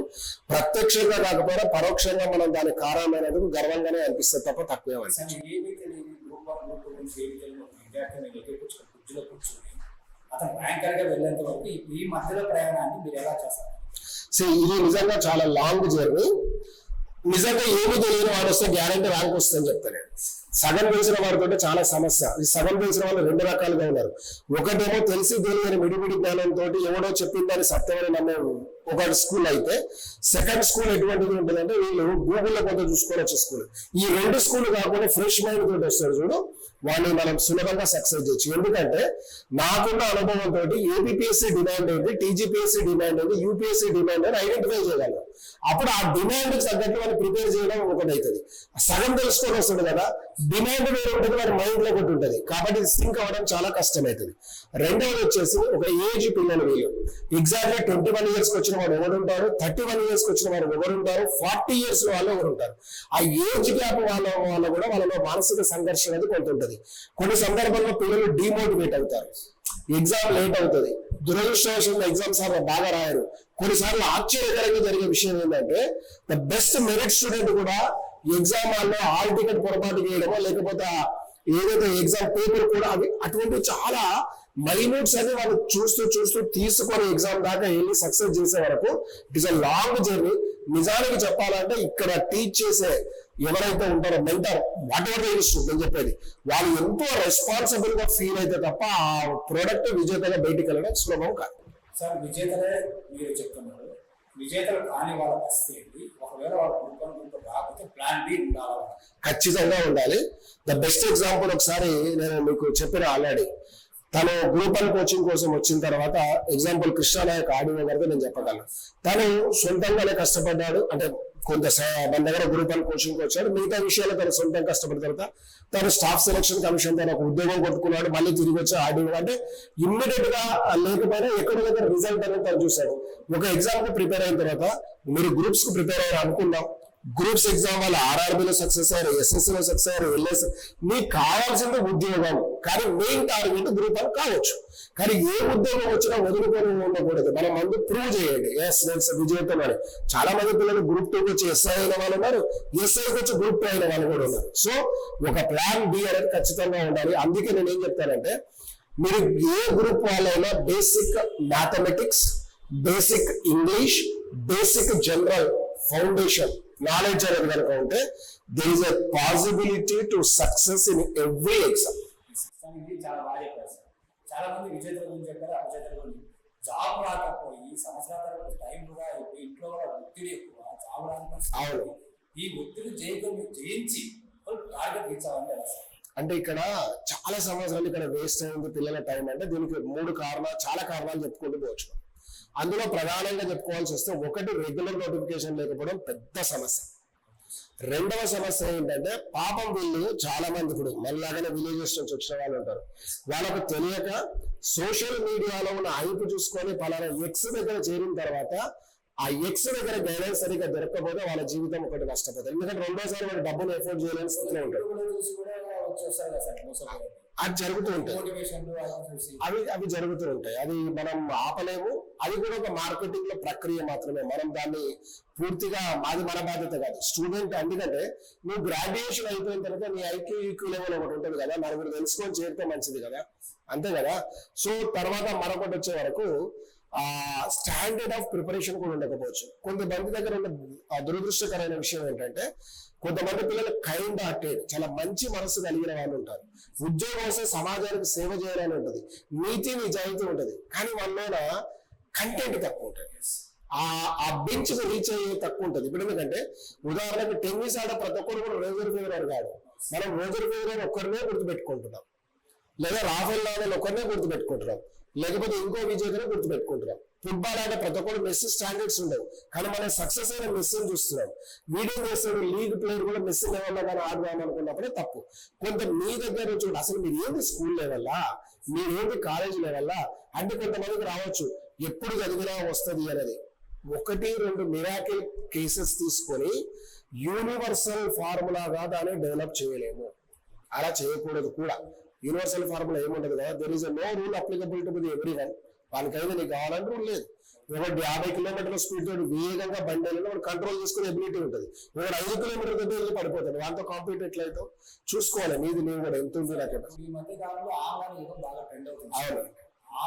[SPEAKER 2] ప్రత్యక్షంగా కాకపోయినా పరోక్షంగా మనం దాని కారణమైనందుకు గర్వంగానే అనిపిస్తుంది తప్ప తక్కువే అనిపిస్తుంది. ఇది నిజంగా చాలా లాంగ్ జర్నీ. నిజంగా ఏమి తెలియని వాడు వస్తే గ్యారంటీ ర్యాంక్ వస్తుందని చెప్తాను. సగం తెలిసిన వారితో చాలా సమస్య. ఈ సగం తెలిసిన వాళ్ళు రెండు రకాలుగా ఉన్నారు. ఒకటేమో తెలిసి తెలియని మిడిమిడి జ్ఞానంతో ఎవడో చెప్పిందని సత్యమని నమ్మే ఒక స్కూల్ అయితే, సెకండ్ స్కూల్ ఎటువంటిది ఉంటుందంటే వీళ్ళు గూగుల్లో కొంత చూసుకొని వచ్చే స్కూల్. ఈ రెండు స్కూల్ కాకుండా ఫ్రెష్ మైండ్ తోటి వస్తారు చూడు, వాళ్ళని మనం సులభంగా సక్సెస్ చేయొచ్చు. ఎందుకంటే నాకున్న అనుభవంతో ఏపీఎస్సీ డిమాండ్ ఏంటి, టీజీపీఎస్సీ డిమాండ్ ఏంటి, యూపీఎస్సీ డిమాండ్ అని ఐడెంటిఫై చేయగలం. అప్పుడు ఆ డిమాండ్ తగ్గట్టు వాళ్ళు ప్రిపేర్ చేయడం ఒకటి అవుతుంది. సగం తెలుసుకొని వస్తుంది కదా, డిమాండ్ వేరే ఉంటుంది, వారి మైండ్ లో ఒకటి ఉంటుంది. కాబట్టి సింక్ అవ్వడం చాలా కష్టమవుతుంది. రెండవది వచ్చేసి ఒక ఏజ్ పిల్లలు వీళ్ళు ఎగ్జాక్ట్లీ 21 years వచ్చిన వాడు ఎవరుంటారు, 31 years వచ్చిన వారు ఎవరుంటారు, 40 years వాళ్ళు ఎవరుంటారు. ఆ ఏజ్ గ్యాప్ వాళ్ళ కూడా వాళ్ళలో మానసిక సంఘర్షణ అనేది కొంత ఉంటుంది. కొన్ని సందర్భాల్లో పిల్లలు డిమోటివేట్ అవుతారు, ఎగ్జామ్ లేట్ అవుతుంది, దురదృష్టవశాత్తు ఎగ్జామ్స్ బాగా రాయరు. కొన్నిసార్లు ఆశ్చర్యకరంగా జరిగే విషయం ఏంటంటే ద బెస్ట్ మెరిట్ స్టూడెంట్ కూడా ఎగ్జామ్ హాల్లో హాల్ టికెట్ పొరపాటు చేయడమో లేకపోతే ఏదైతే ఎగ్జామ్ పేపర్ కూడా అవి అటువంటి చాలా మైన్యూట్స్ అని వాళ్ళు చూస్తూ తీసుకొని ఎగ్జామ్ దాకా వెళ్ళి సక్సెస్ చేసే వరకు it is a long journey. నిజానికి చెప్పాలంటే ఇక్కడ టీచ్ చేసే ఎవరైతే ఉంటారో మెంటర్, వాట్ ఎవర్ నేను చెప్పేది, వాళ్ళు ఎంతో రెస్పాన్సిబుల్ గా ఫీల్ అయితే తప్ప ఆ ప్రోడక్ట్ విజేతగా బయటికి వెళ్ళడం సులభం కాదు.
[SPEAKER 1] సార్, విజేతలే మీరు చెప్తున్నారు, విజేతలు కాని వాళ్ళ పరిస్థితి ఏంటి? ఒకవేళ వాళ్ళ గ్రూప్ రాకపోతే ప్లాన్ బి ఉండాలి.
[SPEAKER 2] ఖచ్చితంగా ఉండాలి. ద బెస్ట్ ఎగ్జాంపుల్ ఒకసారి నేను మీకు చెప్పిన ఆల్రెడీ, తను గ్రూప్ 1 కోచింగ్ కోసం వచ్చిన తర్వాత ఎగ్జాంపుల్ కృష్ణానాయక్ ఆడియో గారితో నేను చెప్పగలను. తను సొంతంగానే కష్టపడ్డాడు, అంటే కొంత మన దగ్గర గ్రూప్ 1 కోచింగ్ వచ్చాడు, మిగతా విషయాలు తను సొంతంగా కష్టపడిన తర్వాత తను స్టాఫ్ సెలక్షన్ కమిషన్ తన ఒక ఉద్యోగం కొట్టుకున్నాడు, మళ్ళీ తిరిగి వచ్చి ఆడియో అంటే ఇమ్మీడియట్ గా లేకపోయినా ఎక్కడో దగ్గర రిజల్ట్ అనేది తను చూశాడు. ఒక ఎగ్జామ్ కు ప్రిపేర్ అయిన తర్వాత మీరు గ్రూప్స్ కు ప్రిపేర్ అయ్యారు అనుకుందాం, గ్రూప్స్ ఎగ్జామ్ వల్ల ఆర్ఆర్బీలో సక్సెస్ అయ్యారు, ఎస్ఎస్సీలో సక్సెస్ అయ్యారు, ఎల్ఎస్, మీకు కావాల్సింది ఉద్యోగం. కానీ మెయిన్ టార్గెట్ గ్రూప్ 1 కావచ్చు. కానీ ఏ ఉద్యోగం వచ్చినా వదులుకొని ఉండకూడదు. మనం ముందు ప్రూవ్ చేయండి, ఎస్ నేను విజేతం అని. చాలా మంది పిల్లలు గ్రూప్ 2 వచ్చి ఎస్ఐ అయిన వాళ్ళు ఉన్నారు, ఎస్ఐకి వచ్చి గ్రూప్ 2 అయిన వాళ్ళు కూడా ఉన్నారు. సో ఒక ప్లాన్ బి అనేది ఖచ్చితంగా ఉండాలి. అందుకే నేను ఏం చెప్తానంటే, మీరు ఏ గ్రూప్ వాళ్ళైనా basic mathematics, basic English, basic general foundation knowledge అనేది కనుక ఉంటే there is a possibility to success in every exam.
[SPEAKER 1] చాలా బాగా చెప్పారు సార్. చాలా మంది విజేతల గురించి చెప్పారు, అపజేతల గురించి. జాబ్ రాకపోయి సంవత్సరాల తర్వాత టైం కూడా ఇంట్లో కూడా ఒత్తిడి ఎక్కువ, జాబ్ రాకపోతే ఈ ఒత్తిడి జయించి టార్గెట్ రీచ్ అవ్వాలంటే ఎలా సార్?
[SPEAKER 2] అంటే ఇక్కడ చాలా సంవత్సరాలు ఇక్కడ వేస్ట్ అయింది పిల్లల టైం అంటే దీనికి చాలా కారణాలు చెప్పుకుంటూ పోవచ్చు. అందులో ప్రధానంగా చెప్పుకోవాల్సి వస్తే, ఒకటి రెగ్యులర్ నోటిఫికేషన్ లేకపోవడం పెద్ద సమస్య. రెండవ సమస్య ఏంటంటే పాపం వీళ్ళు చాలా మంది ఇప్పుడు మళ్ళాగానే విలేజెస్ నుంచి వచ్చిన వాళ్ళు ఉంటారు, వాళ్ళకు తెలియక సోషల్ మీడియాలో ఉన్న హైప్ చూసుకొని పలానా ఎక్స్ దగ్గర చేరిన తర్వాత ఆ ఎక్స్ దగ్గర గైడెన్స్ సరిగ్గా దొరకకపోతే వాళ్ళ జీవితం ఒకటి నష్టపోతుంది. ఎందుకంటే రెండోసారి వాళ్ళు డబ్బులు ఎఫోర్డ్ చేయలేని స్థితిలో ఉంటారు. అది జరుగుతూ ఉంటాయి, అవి జరుగుతూ ఉంటాయి. అది మనం ఆపలేము. అది కూడా ఒక మార్కెటింగ్ లో ప్రక్రియ మాత్రమే. మనం దాన్ని పూర్తిగా మన బాధ్యత కాదు. స్టూడెంట్ ఎందుకంటే నువ్వు గ్రాడ్యుయేషన్ అయిపోయిన తర్వాత నీ ఐక్యూ ఈక్యూ లెవెల్ ఒకటి ఉంటుంది కదా, నలుగురు తెలుసుకొని చేరితే మంచిది కదా, అంతే కదా. సో తర్వాత మరొకటి వచ్చే వరకు స్టాండర్డ్ ఆఫ్ ప్రిపరేషన్ కూడా ఉండకపోవచ్చు. కొంతమంది దగ్గర ఉన్న దురదృష్టకరమైన విషయం ఏంటంటే, కొంతమంది పిల్లలు కైండ్ హార్టెడ్, చాలా మంచి మనసు కలిగిన వాళ్ళు ఉంటారు. ఉద్యోగం వస్తే సమాజానికి సేవ చేయాలని ఉంటుంది, నీతి నిజాయితీ ఉంటుంది, కానీ వాళ్ళలో కంటెంట్ తక్కువ ఉంటుంది, ఆ బెంచ్ రీచ్ అయ్యే తక్కువ ఉంటుంది. ఇప్పుడు ఎందుకంటే ఉదాహరణకు టెన్నిస్ ఆడ ప్రతి ఒక్కరు కూడా రోజర్ ఫెడరర్ కాదు. మనం రోజర్ ఫెడరర్ ఒక్కరినే గుర్తుపెట్టుకుంటున్నాం, లేదా రాఫెల్ నాదల్ ఒక్కరినే గుర్తుపెట్టుకుంటున్నాం, లేకపోతే ఇంకో విజేతనే గుర్తుపెట్టుకుంటున్నాం. ఫుట్బాల్ అంటే ప్రతి ఒక్కరు మెస్సీ స్టాండర్డ్స్ ఉండవు, కానీ మనం సక్సెస్ అయిన మెస్సీని చూస్తున్నాం. వీడియో చేస్తాడు లీగ్ ప్లేయర్ కూడా మెస్సీ లెవెల్లో కానీ ఆడదాం అనుకున్నప్పుడే తప్పు. కొంత మీ దగ్గర చూడండి, అసలు మీరు ఏంది స్కూల్ లెవెల్లా, మీరేంటి కాలేజ్ లెవెల్లా అంటే కొంతమందికి రావచ్చు, ఎప్పుడు చదివినా వస్తుంది అనేది. 1-2 మిరాకిల్ కేసెస్ తీసుకొని యూనివర్సల్ ఫార్ములాగా దాన్ని డెవలప్ చేయలేము, అలా చేయకూడదు కూడా. యూనివర్సల్ ఫార్ములా ఏముండదు కదా, there is no rule applicable to everyone. వాళ్ళకైతే నీకు కావాలంటే రూల్ లేదు. ఒకటి 50 కిలోమీటర్ల స్పీడ్ తోటి వేగంగా బండి వెళ్ళినా వాడు కంట్రోల్ చేసుకునే ఎబిలిటీ ఉంటుంది. ఒకటి 5 కిలోమీటర్ల దగ్గర వెళ్ళి పడిపోతాడు. వాళ్ళతో కాంపీట్ ఎట్లయితే చూసుకోవాలి, నీది నేను కూడా ఎంత ఉంది నాకు.
[SPEAKER 1] ఈ మధ్య కాలంలో ఆన్లైన్ యుగం బాగా ట్రెండ్ అవుతుంది.
[SPEAKER 2] అవును,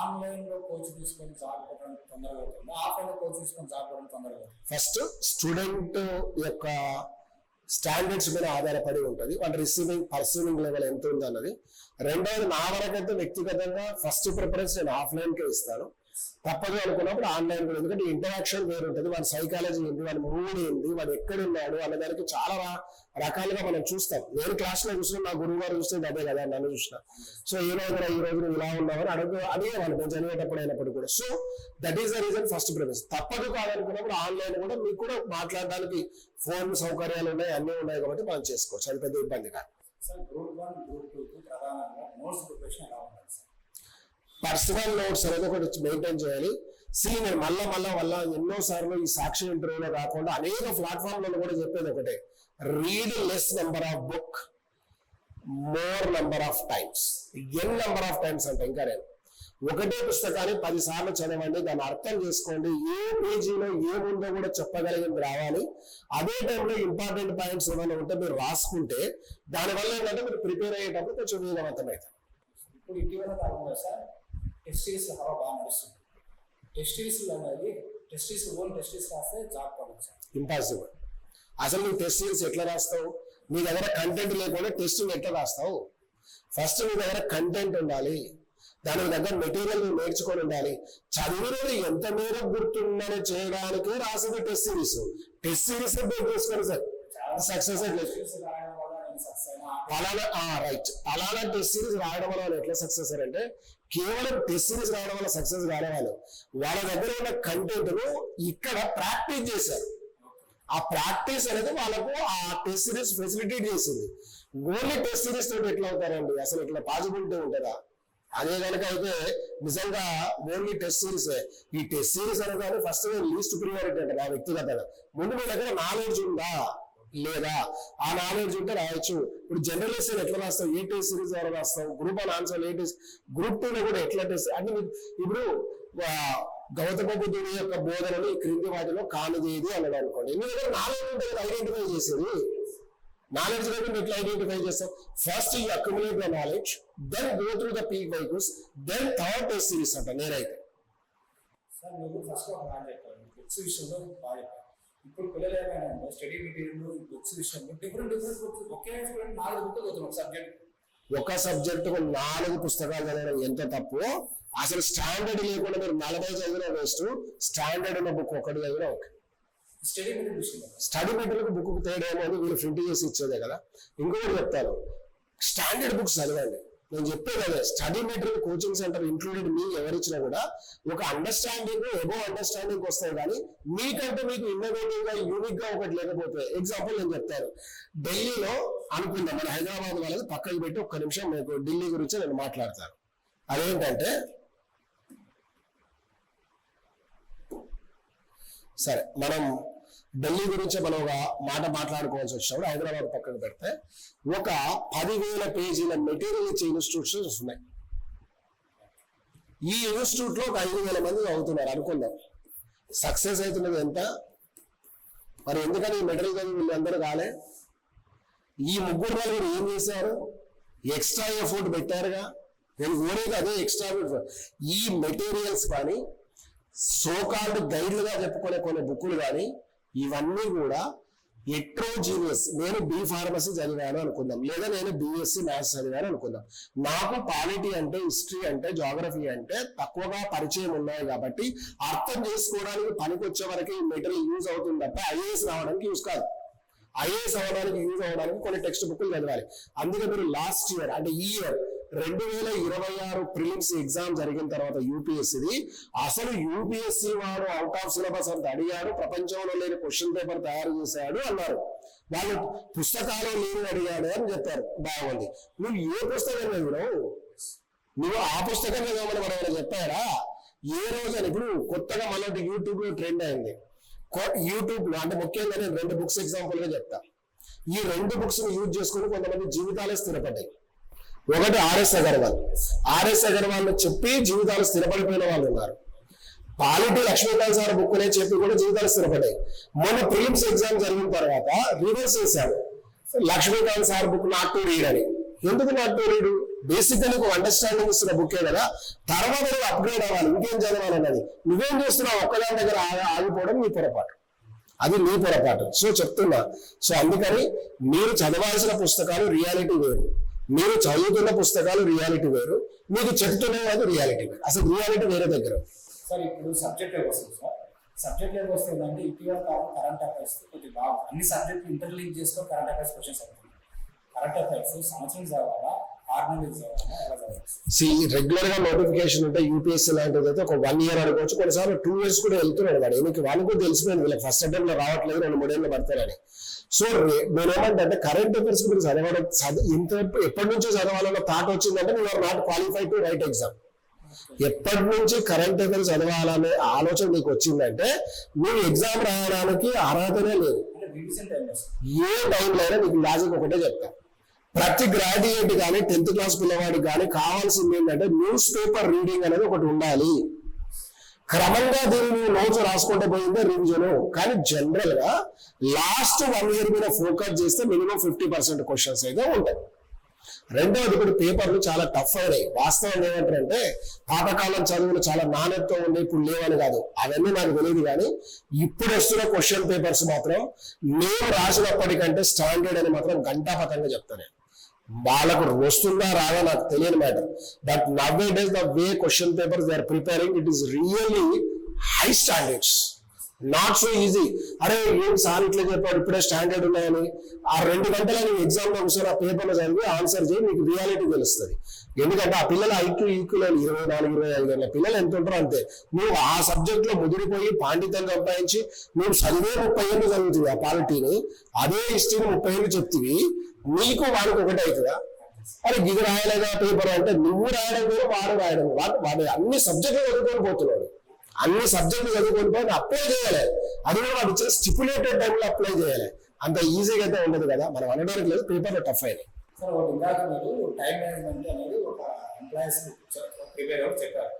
[SPEAKER 1] ఆన్లైన్ లో కోచ్ తీసుకొని జాబ్ కొట్టడం తొందరగా అవుతుంది, ఆఫ్లైన్ లో కోచ్ తీసుకొని జాబ్ కొట్టడం తొందరగా అవుతుంది.
[SPEAKER 2] ఫస్ట్ స్టూడెంట్ యొక్క స్టాండర్డ్స్ మీద ఆధారపడి ఉంటుంది, వాళ్ళ పర్సీవింగ్ లెవెల్ ఎంత ఉంది అన్నది. రెండవది నా వరకైతే వ్యక్తిగతంగా ఫస్ట్ ప్రిఫరెన్స్ నేను ఆఫ్లైన్కే ఇస్తాను. తప్పదు అనుకున్నప్పుడు ఆన్లైన్ కూడా, ఎందుకంటే ఇంటరాక్షన్ వేరు ఉంటుంది, వాడి సైకాలజీ ఏంటి, వాడి మూడ్ ఏంటి, వాడు ఎక్కడున్నాడు అనే దానికి చాలా రకాలుగా మనం చూస్తాం. నేను క్లాస్లో చూసిన నా గురువు గారు చూస్తే అదే కదా నన్ను చూసిన. సో ఈ రోజు నువ్వు ఇలా ఉన్నావని అడిగేవాళ్ళు నేను చదివేటప్పుడు అయినప్పుడు కూడా. So that is the reason first preference. తప్పదు కాదనుకున్నప్పుడు ఆన్లైన్ కూడా మీకు కూడా మాట్లాడడానికి ఫోన్ సౌకర్యాలు ఉన్నాయి, అన్నీ ఉన్నాయి కాబట్టి మనం చేసుకోవచ్చు, అది పెద్ద ఇబ్బంది కాదు. పర్సనల్ నోట్స్ అనేది ఒకటి మెయింటైన్ చేయాలి. నేను మళ్ళా ఎన్నోసార్లు ఈ సాక్షి ఇంటర్వ్యూలో కాకుండా అనేక ప్లాట్ఫామ్లలో కూడా చెప్పేది ఒకటే, read less number of book, more number of times. N number of times అంటే ఇంకా నేను ఒకటే పుస్తకాన్ని 10 సార్లు చదవండి, దాన్ని అర్థం చేసుకోండి, ఏ పేజీలో ఏముందో కూడా చెప్పగలిగింది రావాలి. అదే టైంలో ఇంపార్టెంట్ పాయింట్స్ ఏమైనా ఉంటే మీరు రాసుకుంటే దానివల్ల ఏంటంటే మీరు ప్రిపేర్ అయ్యేటప్పుడు కొంచెం వేగవంతం అవుతుంది.
[SPEAKER 1] ఇప్పుడు ఇటీవల కాలంలో సార్ టెస్ట్ సిరీస్ హవా బాగా నడుస్తుంది. టెస్ట్ సిరీస్ అనేది ఓన్ టెస్ట్ సిరీస్ రాస్తే జాబ్ కావచ్చు సార్.
[SPEAKER 2] ఇంపాసిబుల్. అసలు నువ్వు టెస్ట్ సిరీస్ ఎట్లా రాస్తావు? నీ దగ్గర కంటెంట్ లేకుండా టెస్టింగ్ ఎట్లా రాస్తావు? ఫస్ట్ నీ దగ్గర కంటెంట్ ఉండాలి, దాని దగ్గర మెటీరియల్ నేర్చుకొని ఉండాలి. చదివినది ఎంత మేర గుర్తుందని చేయడానికి రాసింది టెస్ట్ సిరీస్. టెస్ట్ సిరీస్ చేసుకోండి సార్, సక్సెస్ రైట్. అలానే టెస్ట్ సిరీస్ రాయడం వల్ల ఎట్లా సక్సెస్ అంటే, కేవలం టెస్ట్ సిరీస్ రాయడం వల్ల సక్సెస్ కానివాళ్ళు వాళ్ళ దగ్గర ఉన్న కంటెంట్ ను ఇక్కడ ప్రాక్టీస్ చేశారు. ఆ ప్రాక్టీస్ అనేది వాళ్ళకు ఆ టెస్ట్ సిరీస్ ఫెసిలిటేట్ చేసింది. ఓన్లీ టెస్ట్ సిరీస్ తోటి ఎట్లా అవుతారండి? అసలు ఇట్లా పాసిబిలిటీ ఉంటుందా? అదే కనుక అయితే నిజంగా ఓన్లీ టెస్ట్ సిరీస్. ఈ టెస్ట్ సిరీస్ అనగానే ఫస్ట్ లీస్ట్ ప్రియారిటీ అంటే నా వ్యక్తిగతంగా ముందు మీ దగ్గర నాలెడ్జ్ ఉందా లేదా? ఆ నాలెడ్జ్ ఉంటే రాయొచ్చు. ఇప్పుడు జనరల్ ఎస్సే ఎట్లా రాస్తావు? ఏ టెస్ట్ సిరీస్ ద్వారా రాస్తావు? గ్రూప్ 1 ఆన్సర్ ఏ టెస్ట్, గ్రూప్ 2లో కూడా ఎట్లా టెస్ట్ అంటే ఇప్పుడు గౌతమ బుద్ధుడి యొక్క బోధనలు ఈ క్రింది వాటిలో కానిదేది అన్నది అనుకోండి. మీ దగ్గర నాలెడ్జ్ ఉంటే ఐడెంటిఫై చేసేది. నాలెడ్జ్ లేకుండా ఎట్లా ఐడెంటిఫై చేస్తాం? First you accumulate the knowledge, then go through the PYQs, then third test series అంట నేనైతే.
[SPEAKER 1] సార్ మీరు ఫస్ట్ ఒక మాట చెప్పారు, బుక్స్ విషయంలో బాగా చెప్పారు. ఇప్పుడు పిల్లలు ఏమైనా స్టడీ మెటీరియల్ బుక్స్ విషయంలో డిఫరెంట్ బుక్స్ ఒకే స్టూడెంట్ 4 బుక్లు చదువుతున్నాం సబ్జెక్ట్.
[SPEAKER 2] ఒక సబ్జెక్టుకు 4 పుస్తకాలు చదవడం ఎంత తప్పు. అసలు స్టాండర్డ్ లేకుండా మీరు 40 చదివిన వేస్ట్, స్టాండర్డ్ ఉన్న బుక్ ఒకటి చదివిన ఓకే. స్టడీ మెటీరియల్ బుక్ తేడా ఏమో అని వీళ్ళు ప్రింట్ చేసి ఇచ్చేదే కదా. ఇంకొకటి చెప్తాను, స్టాండర్డ్ బుక్స్ చదవండి. నేను చెప్పేది అదే, study material coaching centre included మీ ఎవరిచ్చినా కూడా ఒక అండర్స్టాండింగ్ ఎబోవ్ అండర్స్టాండింగ్ వస్తాయి. కానీ మీకంటే మీకు ఇన్నోవేటివ్ గా యూనిక్ గా ఒకటి లేకపోతే, ఎగ్జాంపుల్ నేను చెప్తాను. ఢిల్లీలో అనుకుందాం, మన హైదరాబాద్ వాళ్ళది పక్కకి పెట్టి ఒక్క నిమిషం మీకు ఢిల్లీ గురించి నేను మాట్లాడతాను. అదేంటంటే సరే మనం ఢిల్లీ గురించి మనం ఒక మాట మాట్లాడుకోవాల్సి వచ్చినప్పుడు హైదరాబాద్ పక్కన పెడితే ఒక 10,000 పేజీల మెటీరియల్ ఇచ్చే ఇన్స్టిట్యూషన్స్ ఉన్నాయి. ఈ ఇన్స్టిట్యూట్ లో ఒక 5,000 మంది చదువుతున్నారు అనుకుందాం. సక్సెస్ అవుతున్నది ఎంత? మరి ఎందుకని ఈ మెటీరియల్ చదివి వీళ్ళందరూ కాలే? ఈ 3-4 ఏం చేశారు? ఎక్స్ట్రా ఎఫర్ట్ పెట్టారుగా. నేను కోరేది అదే, ఎక్స్ట్రా ఎఫర్ట్. ఈ మెటీరియల్స్ కానీ సోకాల్డ్ గైడ్లుగా చెప్పుకునే కొన్ని బుక్కులు కానీ ఇవన్నీ కూడా హెట్రోజీనియస్. నేను బి ఫార్మసీ చదివాను అనుకుందాం, లేదా నేను బిఎస్సి మ్యాథ్స్ చదివాను అనుకుందాం. నాకు పాలిటీ అంటే, హిస్టరీ అంటే, జాగ్రఫీ అంటే తక్కువగా పరిచయం ఉన్నాయి కాబట్టి అర్థం చేసుకోవడానికి పనికొచ్చే వరకు ఈ మెటీరియల్ యూజ్ అవుతుంది తప్ప ఐఏఎస్ రావడానికి యూజ్ కాదు. ఐఏఎస్ అవ్వడానికి యూజ్ అవ్వడానికి కొన్ని టెక్స్ట్ బుక్లు చదవాలి. అందుకే మీరు లాస్ట్ ఇయర్ అంటే ఈ ఇయర్ 2026 ప్రిలిమ్స్ ఎగ్జామ్ జరిగిన తర్వాత యూపీఎస్సీది అసలు యూపీఎస్సీ వాడు అవుట్ ఆఫ్ సిలబస్ అంత అడిగాడు, ప్రపంచంలో లేని క్వశ్చన్ పేపర్ తయారు చేశాడు అన్నారు. వాళ్ళు పుస్తకాలు లేని అడిగాడు అని చెప్పారు. బాగుంది. నువ్వు ఏ పుస్తకం చదివినావు? నువ్వు ఆ పుస్తకం చదవమని మనం చెప్పారా? ఏ రోజు ఇప్పుడు కొత్తగా మళ్ళీ యూట్యూబ్ లో ట్రెండ్ అయింది. యూట్యూబ్ లో అంటే ముఖ్యంగా నేను 2 బుక్స్ ఎగ్జాంపుల్ గా చెప్తా. ఈ 2 బుక్స్ యూజ్ చేసుకుని కొంతమంది జీవితాలే స్థిరపడ్డాయి. ఒకటి ఆర్ఎస్ అగర్వాల్ చెప్పి జీవితాలు స్థిరపడిపోయిన వాళ్ళు ఉన్నారు. పాలిటీ లక్ష్మీకాంత్ సార్ బుక్నే చెప్పి కూడా జీవితాలు స్థిరపడ్డాయి. మొన్న ప్రిలిమ్స్ ఎగ్జామ్ జరిగిన తర్వాత రివర్స్ చేశాడు. Laxmikanth sir book not to read అని. ఎందుకు నాట్ టు రీడ్? బేసిక్ గా నీకు అండర్స్టాండింగ్ ఇస్తున్న బుక్కే కదా. తర్వాత నువ్వు అప్గ్రేడ్ అవ్వాలి, ఇంకేం చదవాలి అన్నది. నువ్వేం చేస్తున్నావు? ఒక్కదాని దగ్గర ఆగిపోవడం నీ పొరపాటు. అది మీ పొరపాటు. సో చెప్తున్నా, సో అందుకని మీరు చదవాల్సిన పుస్తకాలు రియాలిటీ వేరు, మీరు చదువుతున్న పుస్తకాలు రియాలిటీ వేరు, మీకు చెప్తున్న అది రియాలిటీ వేరు. అసలు రియాలిటీ వేరే దగ్గర.
[SPEAKER 1] సార్ ఇప్పుడు సబ్జెక్ట్ వస్తుంది సార్, సబ్జెక్ట్ ఏమి వస్తుంది అంటే ఇటీవల కాలం కరెంట్ అఫైర్స్ కొద్దిగా బాగా అన్ని సబ్జెక్టులు ఇంటర్లింక్ చేసుకొని కరెంట్ అఫైర్స్ క్వశ్చన్స్ అవుతుంది. కరెంట్ అఫైర్స్ సంవత్సరం చదవాలా, 6 నెలలు చదవాలా, ఎలా చదవాలి?
[SPEAKER 2] రెగ్యులర్ గా నోటిఫికేషన్ ఉంటే యూపీఎస్సీ లాంటిది అయితే ఒక 1 year అనుకోవచ్చు, కొన్నిసార్లు 2 years కూడా వెళ్తున్నాడు వాడు. ఎందుకు వాళ్ళకు కూడా తెలిసిపోయింది వీళ్ళకి ఫస్ట్ అటెంప్ట్ లో రావట్లేదు, 2-3 ఏళ్ళు పడతారని. సో నేనేమంటే కరెంట్ అఫైర్స్ మీరు చదవడం ఇంత ఎప్పటి నుంచో చదవాలన్న థాట్ వచ్చిందంటే you are not qualified to write exam. ఎప్పటి నుంచి కరెంట్ అఫైర్స్ చదవాలనే ఆలోచన నీకు వచ్చిందంటే నువ్వు ఎగ్జామ్ రాయడానికి అర్హతనే లేదు. ఏ టైంలో అయినా నీకు లాజిక్ ఒకటే చెప్తా, ప్రతి గ్రాడ్యుయేట్ కానీ 10th class పిల్లవాడికి కానీ కావాల్సింది ఏంటంటే న్యూస్ పేపర్ రీడింగ్ అనేది ఒకటి ఉండాలి. క్రమంగా దీన్ని నోట్స్ రాసుకుంటే పోయిందే రివిజన్. కానీ జనరల్ గా లాస్ట్ 1 year మీద ఫోకస్ చేస్తే మినిమం 50% క్వశ్చన్స్ అయితే ఉంటాయి. రెండవది, ఇప్పుడు పేపర్లు చాలా టఫ్ అయినాయి. వాస్తవం ఏమంటారంటే పాతకాలం చదువులు చాలా నాణ్యతతో ఉండే ఇప్పుడు లేవని కాదు, అవన్నీ నాకు తెలియదు. కానీ ఇప్పుడు వస్తున్న క్వశ్చన్ పేపర్స్ మాత్రం మేము రాసినప్పటికంటే స్టాండర్డ్ అని మాత్రం ఘంటాపథంగా చెప్తాను. వాళ్ళకు వస్తుందా రాదా నాకు తెలియని matter. But now days the way question papers they are preparing, it is really high standards, not so easy. అరే ఏం సార్ ఇట్లా చెప్పారు ఇప్పుడే స్టాండర్డ్ ఉన్నాయని ఆ 2 గంటల నువ్వు ఎగ్జామ్ లో కూర్చొని ఆ పేపర్లో చదివి ఆన్సర్ చేయి, నీకు రియాలిటీ తెలుస్తుంది. ఎందుకంటే ఆ పిల్లల ఐక్యూ ఈక్వల్ 24-25 ఏళ్ళ పిల్లలు ఎంత ఉంటారో అంతే. నువ్వు ఆ సబ్జెక్ట్ లో ముదిరిపోయి పాండిత్యం సంపాదించి నువ్వు చదివే 30 ఏళ్ళు చదువుతుంది ఆ పాలిటీని, అదే హిస్టరీని 30 ఏళ్ళు చెప్తివి, నీకు వాడికి ఒకటే అవుతుందా? అరే గిది రాయలేదా పేపర్ అంటే నువ్వు రాయడం కూడా వాడు రాయడం, వాడు అన్ని సబ్జెక్టులు చదువుకొని పోతున్నాడు, అన్ని సబ్జెక్టులు చదువుకొని పోయి అప్లై చేయాలి. అది కూడా వాడు ఇచ్చిన స్టిపులేటెడ్ టైంలో అప్లై చేయాలి. అంత ఈజీగా అయితే ఉండదు కదా, మనం అనడానికి లేదు, పేపర్లో టఫ్ అయినాయి.
[SPEAKER 1] సార్ ఇందాక మీరు టైం మేనేజ్మెంట్ అనేది ఒక ఎంప్లాయీస్ ప్రిపేర్ అవ్వడం చెప్పారు.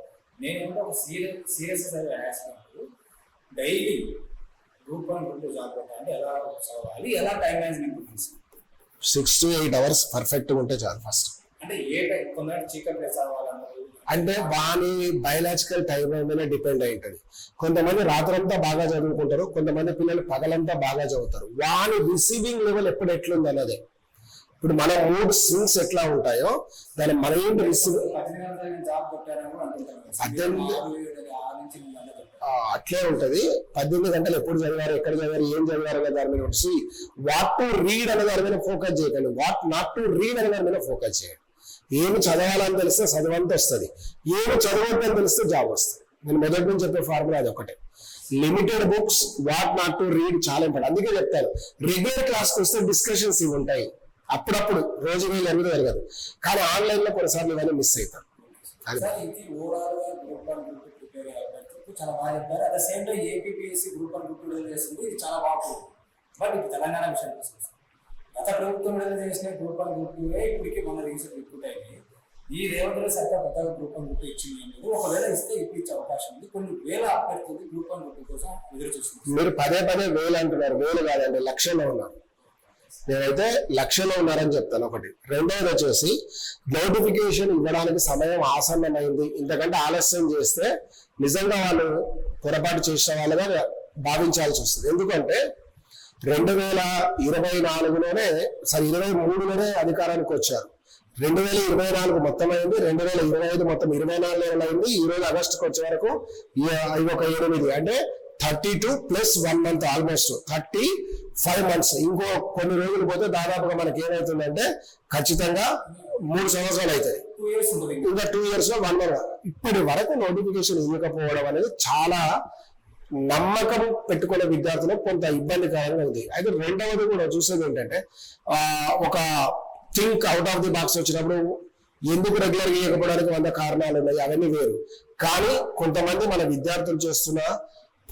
[SPEAKER 1] నేను ఒక serious aspirant daily group 1 group 2 job పెట్టాలంటే ఎలా చదవాలి, ఎలా time management
[SPEAKER 2] 6 to 8 hours perfect ఉంటే చాలు. ఫస్ట్
[SPEAKER 1] అంటే ఏ టైం కొందరు చీకటి చదవాలన్నారు
[SPEAKER 2] అంటే వాని బయలాజికల్ టైం మీద డిపెండ్ అయి ఉంటుంది. కొంతమంది రాత్రంతా బాగా చదువుకుంటారు, కొంతమంది పిల్లలు పగలంతా బాగా చదువుతారు. వాని రిసీవింగ్ లెవెల్ ఎప్పుడు ఎట్లుంది అన్నదే. ఇప్పుడు మన మూడ్ స్వింగ్స్ ఎట్లా ఉంటాయో దాని మైండ్ రిసీవింగ్ అట్లే ఉంటది. 18 గంటలు ఎప్పుడు చదివారు, ఎక్కడ చదివారు, ఏం చదివారు అనే దాని మీద వచ్చి వాట్ టు రీడ్ అనే దాని మీద ఫోకస్ చేయకండి, వాట్ నాట్ టు రీడ్ అనే దాని మీద ఫోకస్ చేయండి. ఏమి చదవాలని తెలిస్తే చదవంతా వస్తుంది, ఏమి చదవద్దని తెలిస్తే జాబ్ వస్తుంది. నేను మొదటి నుంచి చెప్పే ఫార్ములా అది ఒకటే. Limited books, what not to read చాలా ఇంపార్టెంట్. అందుకే చెప్తాను రెగ్యులర్ క్లాస్కి వస్తే డిస్కషన్స్ ఇవి ఉంటాయి, అప్పుడప్పుడు రోజు వేలు ఎనిమిది జరగదు. కానీ ఆన్లైన్ లో కొన్నిసార్లు ఇవన్నీ మిస్ అవుతాం.
[SPEAKER 1] చాలా బాగా చెప్పారు. At the same time APSC group 1 group 2 చేసింది, ఇది చాలా బాగుంది. బట్ ఇప్పుడు తెలంగాణ విషయానికి వస్తుంది. గత ప్రభుత్వం విడుదల చేసిన గ్రూప్ 1 గ్రూప్ 2 ఇప్పటికీ మన రీసెంట్ రిక్రూట్ అయింది. ఈ రేవంత్ రెడ్డి సర్కార్ కొత్తగా గ్రూప్ 1 గ్రూప్ 2 ఇచ్చింది అనేది ఒకవేళ ఇస్తే ఇప్పించే అవకాశం ఉంది. కొన్ని వేల అభ్యర్థులు గ్రూప్ 1 గ్రూప్ 2 కోసం ఎదురు చూస్తున్నారు.
[SPEAKER 2] మీరు పదే వేలు అంటున్నారు, వేలు కాదండి లక్షల్లో ఉన్నారు. నేనైతే లక్షలో ఉన్నారని చెప్తాను ఒకటి. రెండవది వచ్చేసి నోటిఫికేషన్ ఇవ్వడానికి సమయం ఆసన్నమైంది, ఇంతకంటే ఆలస్యం చేస్తే నిజంగా వాళ్ళు పొరపాటు చేసిన వాళ్ళగా భావించాల్సి వస్తుంది. ఎందుకంటే 2024లోనే 23లోనే అధికారానికి వచ్చారు. 2024 మొత్తం అయింది, 2025 మొత్తం 24 నెలలు అయింది. ఈ రోజు ఆగస్టుకి వచ్చే వరకు ఒక 8 అంటే 32 + 1 month ఆల్మోస్ట్ 35 months. ఇంకో కొన్ని రోజులు పోతే దాదాపుగా మనకి ఏమవుతుందంటే ఖచ్చితంగా 3 సంవత్సరాలు అవుతాయి. ఇంకా 2 years లో 1 month. ఇప్పటి వరకు నోటిఫికేషన్ ఇవ్వకపోవడం అనేది చాలా నమ్మకం పెట్టుకునే విద్యార్థులకు కొంత ఇబ్బందికరంగా ఉంది. అయితే రెండవది కూడా చూసేది ఏంటంటే ఒక think out of the box వచ్చినప్పుడు ఎందుకు రెగ్యులర్గా ఇవ్వకపోవడానికి 100 కారణాలు ఉన్నాయి, అవన్నీ వేరు. కానీ కొంతమంది మన విద్యార్థులు చేస్తున్న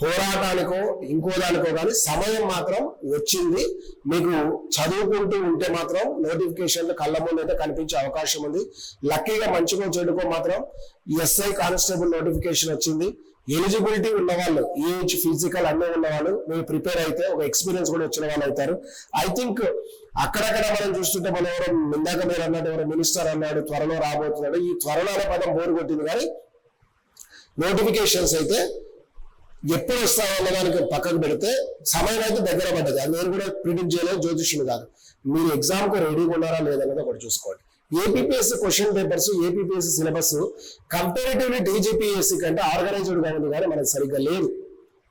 [SPEAKER 2] పోరాటానికో ఇంకో దానికో కానీ సమయం మాత్రం వచ్చింది. మీకు చదువుకుంటూ ఉంటే మాత్రం నోటిఫికేషన్లు కళ్ళ ముందు అయితే కనిపించే అవకాశం ఉంది. లక్కీగా మంచిగా చెడుకో మాత్రం ఎస్ఐ కానిస్టేబుల్ నోటిఫికేషన్ వచ్చింది. ఎలిజిబిలిటీ ఉన్న వాళ్ళు, ఏజ్ ఫిజికల్ అన్నీ ఉన్న వాళ్ళు మీరు ప్రిపేర్ అయితే ఒక ఎక్స్పీరియన్స్ కూడా వచ్చిన వాళ్ళు అవుతారు. ఐ థింక్ అక్కడక్కడ మనం చూస్తుంటే మనం ఎవరో ఇందాక మీరు అన్నట్టు ఎవరో మినిస్టర్ అన్నాడు త్వరలో రాబోతున్నాడు. ఈ త్వరలో అనే పదం బోరు కొట్టింది. కానీ నోటిఫికేషన్స్ అయితే ఎప్పుడు వస్తాయన్న దానికి పక్కకు పెడితే సమయం అయితే దగ్గర పడ్డది. అది నేను కూడా ప్రిడిక్ట్ చేయలేదు, జ్యోతిష్యులు కాదు. మీరు ఎగ్జామ్కి రెడీగా ఉన్నారా లేదన్నది ఒకటి చూసుకోండి. APPSC question papers, APPSC syllabus comparatively TGPSC కంటే ఆర్గనైజ్డ్ గా ఉంది, కానీ మనకు సరిగ్గా లేదు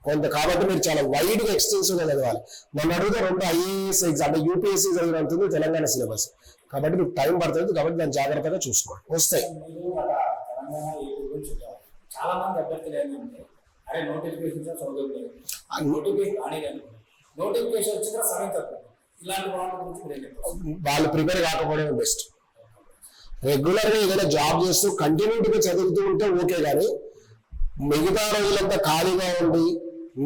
[SPEAKER 2] కొంత. కాబట్టి మీరు చాలా వైడ్ గా ఎక్స్టెన్సివ్ గా చదవాలి. నన్ను అడిగితే 2 ఐఏఎస్ ఎగ్జామ్ అంటే యూపీఎస్సీ చదివినంతుంది తెలంగాణ సిలబస్, కాబట్టి మీకు టైం పడుతుంది. కాబట్టి దాన్ని జాగ్రత్తగా చూసుకోండి, వస్తాయి.
[SPEAKER 1] చాలా మంది అభ్యర్థులు ఏంటంటే అరే నోటిఫికేషన్ చదవలేదు, నోటిఫికేషన్ వచ్చిన సమయం తక్కువ, ఇలాంటి వాళ్ళ గురించి
[SPEAKER 2] వాళ్ళు ప్రిపేర్ కాకపోవడం బెస్ట్. రెగ్యులర్ గా ఏదైనా జాబ్ చేస్తూ కంటిన్యూటీగా చదువుతూ ఉంటే ఓకే, కానీ మిగతా రోజులంతా ఖాళీగా ఉండి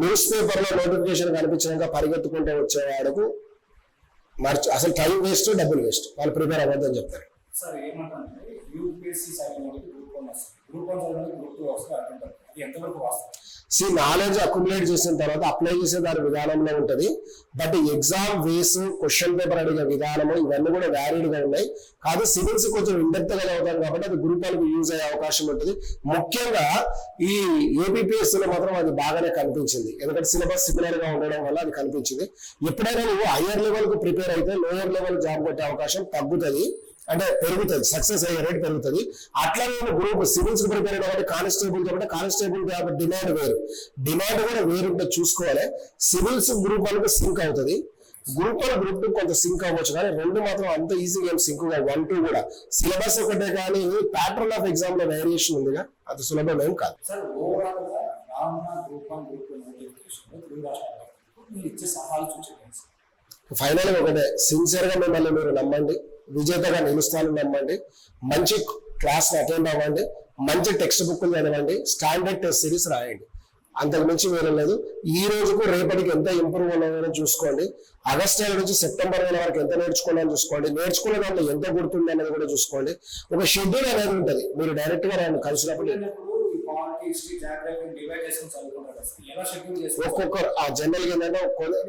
[SPEAKER 2] న్యూస్ పేపర్ లో నోటిఫికేషన్ కనిపించడానికి పరిగెత్తుకుంటే వచ్చేవాడుకు అసలు టైం వేస్ట్, డబ్బులు వేస్ట్. వాళ్ళు ప్రిపేర్ అవ్వద్దని చెప్తారు.
[SPEAKER 1] సార్ ఏమంటారంటే యూపీఎస్సీ గ్రూప్ 1 వస్తుంది, గ్రూప్ 1 గ్రూప్ 2 వస్తుంది అంటుంటారు, అది ఎంతవరకు వాస్తవం?
[SPEAKER 2] నాలెడ్జ్ అక్యుములేట్ చేసిన తర్వాత అప్లై చేసే దాని విధానంలో ఉంటుంది. But exam ways, question paper అడిగే విధానము ఇవన్నీ కూడా వ్యారీడ్ గా ఉన్నాయి. కాదు సివిల్స్ కొంచెం ఇండెప్త్ గా అవుతాం కాబట్టి అది గ్రూప్ 1 యూజ్ అయ్యే అవకాశం ఉంటుంది. ముఖ్యంగా ఈ ఏపీపీఎస్సీ లో మాత్రం అది బాగానే కనిపించింది, ఎందుకంటే సిలబస్ సిమిలర్ గా ఉండడం వల్ల అది కనిపించింది. ఎప్పుడైనా నువ్వు హైయర్ లెవెల్ కు ప్రిపేర్ అయితే లోయర్ లెవెల్ జాబ్ కొట్టే అవకాశం తగ్గుతుంది, అంటే పెరుగుతుంది, సక్సెస్ అయ్యే రేట్ పెరుగుతుంది. అట్లా నేను గ్రూప్ సివిల్స్ కి ప్రిపేర్ అయిన కాబట్టి కానిస్టేబుల్ కాబట్టి కానిస్టేబుల్ డిమాండ్ వేరు, డిమాండ్ కూడా వేరుంటే చూసుకోవాలి. సివిల్స్ గ్రూప్ 1 సింక్ అవుతుంది, గ్రూప్ 1 గ్రూప్ 2 కొంత సింక్ అవ్వచ్చు, కానీ రెండు మాత్రం అంత ఈజీగా ఏం సింక్ గా 1, 2 కూడా సిలబస్ ఒకటే, కానీ ప్యాటర్న్ ఆఫ్ ఎగ్జామ్ లో వేరియేషన్ ఉందిగా, అది సులభం ఏం కాదు. ఫైనల్ గా ఒకటే, సిన్సియర్ గా మిమ్మల్ని మీరు నమ్మండి, విజేతగా నిలుస్తానని నమ్మండి, మంచి క్లాస్ అటెండ్ అవ్వండి, మంచి టెక్స్ట్ బుక్లు చదవండి, స్టాండర్డ్ టెస్ట్ సిరీస్ రాయండి, అంతకు మించి వేరే లేదు. ఈ రోజుకు రేపటికి ఎంత ఇంప్రూవ్ ఉన్నాయో చూసుకోండి. ఆగస్టు 7 నుంచి సెప్టెంబర్ 1 వరకు ఎంత నేర్చుకున్నారో చూసుకోండి, నేర్చుకున్న దాంట్లో ఎంత గుర్తుంది అనేది కూడా చూసుకోండి. ఒక షెడ్యూల్ అనేది ఉంటుంది, మీరు డైరెక్ట్ గా నన్ను కలిసినప్పుడు ఒక్కొక్కరు ఆ జనరల్ గా ఏంటంటే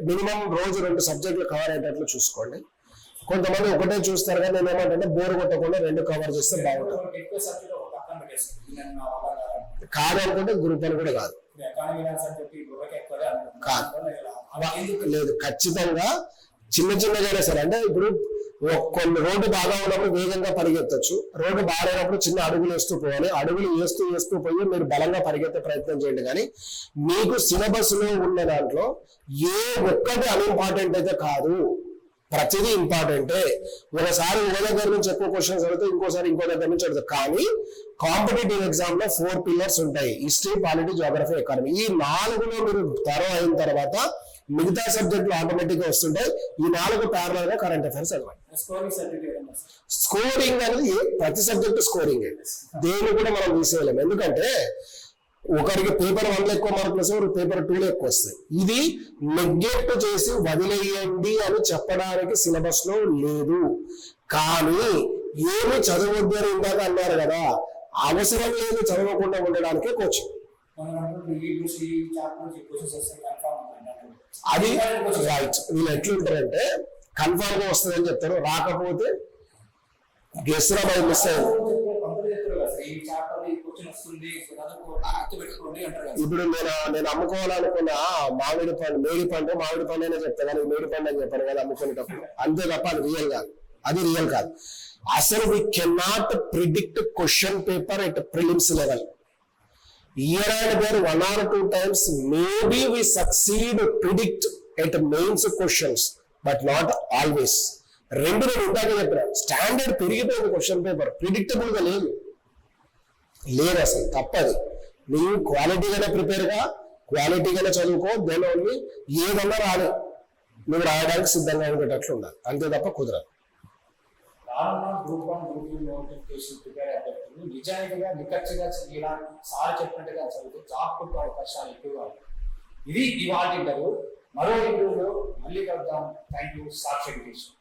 [SPEAKER 2] మినిమం రోజు 2 సబ్జెక్టులు కవర్ అయ్యేటట్లు చూసుకోండి. కొంతమంది ఒకటే చూస్తారు, కానీ నేను ఏమంటే బోర్ కొట్టకుండా 2 కవర్ చేస్తే బాగుంటుంది. కాదు అనుకుంటే గ్రూప్ 1 కూడా కాదు, లేదు ఖచ్చితంగా చిన్న చిన్నగా సరే. అంటే ఇప్పుడు కొన్ని రోడ్డు బాగా ఉన్నప్పుడు వేగంగా పరిగెత్తచ్చు, రోడ్డు బాగాలేనప్పుడు చిన్న అడుగులు వేస్తూ పోవాలి, అడుగులు వేస్తూ పోయి మీరు బలంగా పరిగెత్తే ప్రయత్నం చేయండి. కానీ మీకు సిలబస్ లో ఉన్న దాంట్లో ఏ ఒక్కటి అన్ఇంపార్టెంట్ అయితే కాదు, ప్రతిదీ ఇంపార్టెంటే. ఒకసారి ఒక దగ్గర నుంచి ఎక్కువ క్వశ్చన్స్ అడిగితే ఇంకోసారి ఇంకో దగ్గర నుంచి అడుగుతారు. కానీ కాంపిటేటివ్ ఎగ్జామ్ లో 4 పిల్లర్స్ ఉంటాయి, హిస్టరీ, పాలిటీ, జియోగ్రఫీ, ఎకానమీ. ఈ 4లో మీరు తరో అయిన తర్వాత మిగతా సబ్జెక్టులు ఆటోమేటిక్ గా వస్తుంటాయి. ఈ 4 ప్యారలల్ గా కరెంట్ అఫైర్స్ చదవండి. స్కోరింగ్ అనేది ప్రతి సబ్జెక్టు స్కోరింగ్, దేని కూడా మనం తీసేయలేము. ఎందుకంటే ఒకరికి పేపర్ 1లో ఎక్కువ మార్కులు వస్తాయి, ఒకరికి పేపర్ 2లో ఎక్కువ వస్తాయి. ఇది నెగ్లెక్ట్ చేసి వదిలేయండి అని చెప్పడానికి సిలబస్ లో లేదు. కానీ ఏమి చదవద్దు అని ఇందాక అన్నారు కదా, అవసరం లేదు చదవకుండా ఉండడానికే కోచింగ్. అది రైట్. వీళ్ళు ఎట్లుంటారంటే కన్ఫర్మ్ గా వస్తుందని చెప్తారు, రాకపోతే గెస్రా బై మిస్ అయింది. ఇప్పుడు నేను అమ్ముకోవాలనుకున్న మామిడి పండు అనే చెప్తా, కానీ మేడి పండు అని చెప్పాను కదా అమ్ముకునేటప్పుడు, అంతే తప్ప అది రియల్ కాదు, అది రియల్ కాదు. అసలు we cannot predict question paper at prelims level. Here and there 1 or 2 times maybe we succeed predict at mains questions, but not always. రెండు నేను ఇందాక చెప్పిన స్టాండర్డ్ పెరిగిపోయింది, క్వశ్చన్ పేపర్ ప్రిడిక్టబుల్ గా లేదు అసలు, తప్పది. నువ్వు క్వాలిటీగానే ప్రిపేర్ గా, క్వాలిటీగానే చదువుకో, దెన్ ఓన్లీ ఏదన్నా రాలే నువ్వు రాయడానికి సిద్ధంగా ఉండేటట్లు ఉండాలి, అంతే తప్ప కుదరదు.
[SPEAKER 1] గ్రూప్ 1 గ్రూప్ 2 నోటిఫికేషన్ ప్రిపేర్ అయ్యేటప్పుడు నిజాయితీగా నిఖచ్చిగా ఇలా సార్ చెప్పినట్టుగా చదివితే జాబ్ కొట్టే అవకాశాలు ఎక్కువగా. ఇది ఇవాళ ఇంటర్వ్యూ. మరో ఇంటర్వ్యూలో మళ్ళీ కలుద్దాం. Thank you. Sakshi education.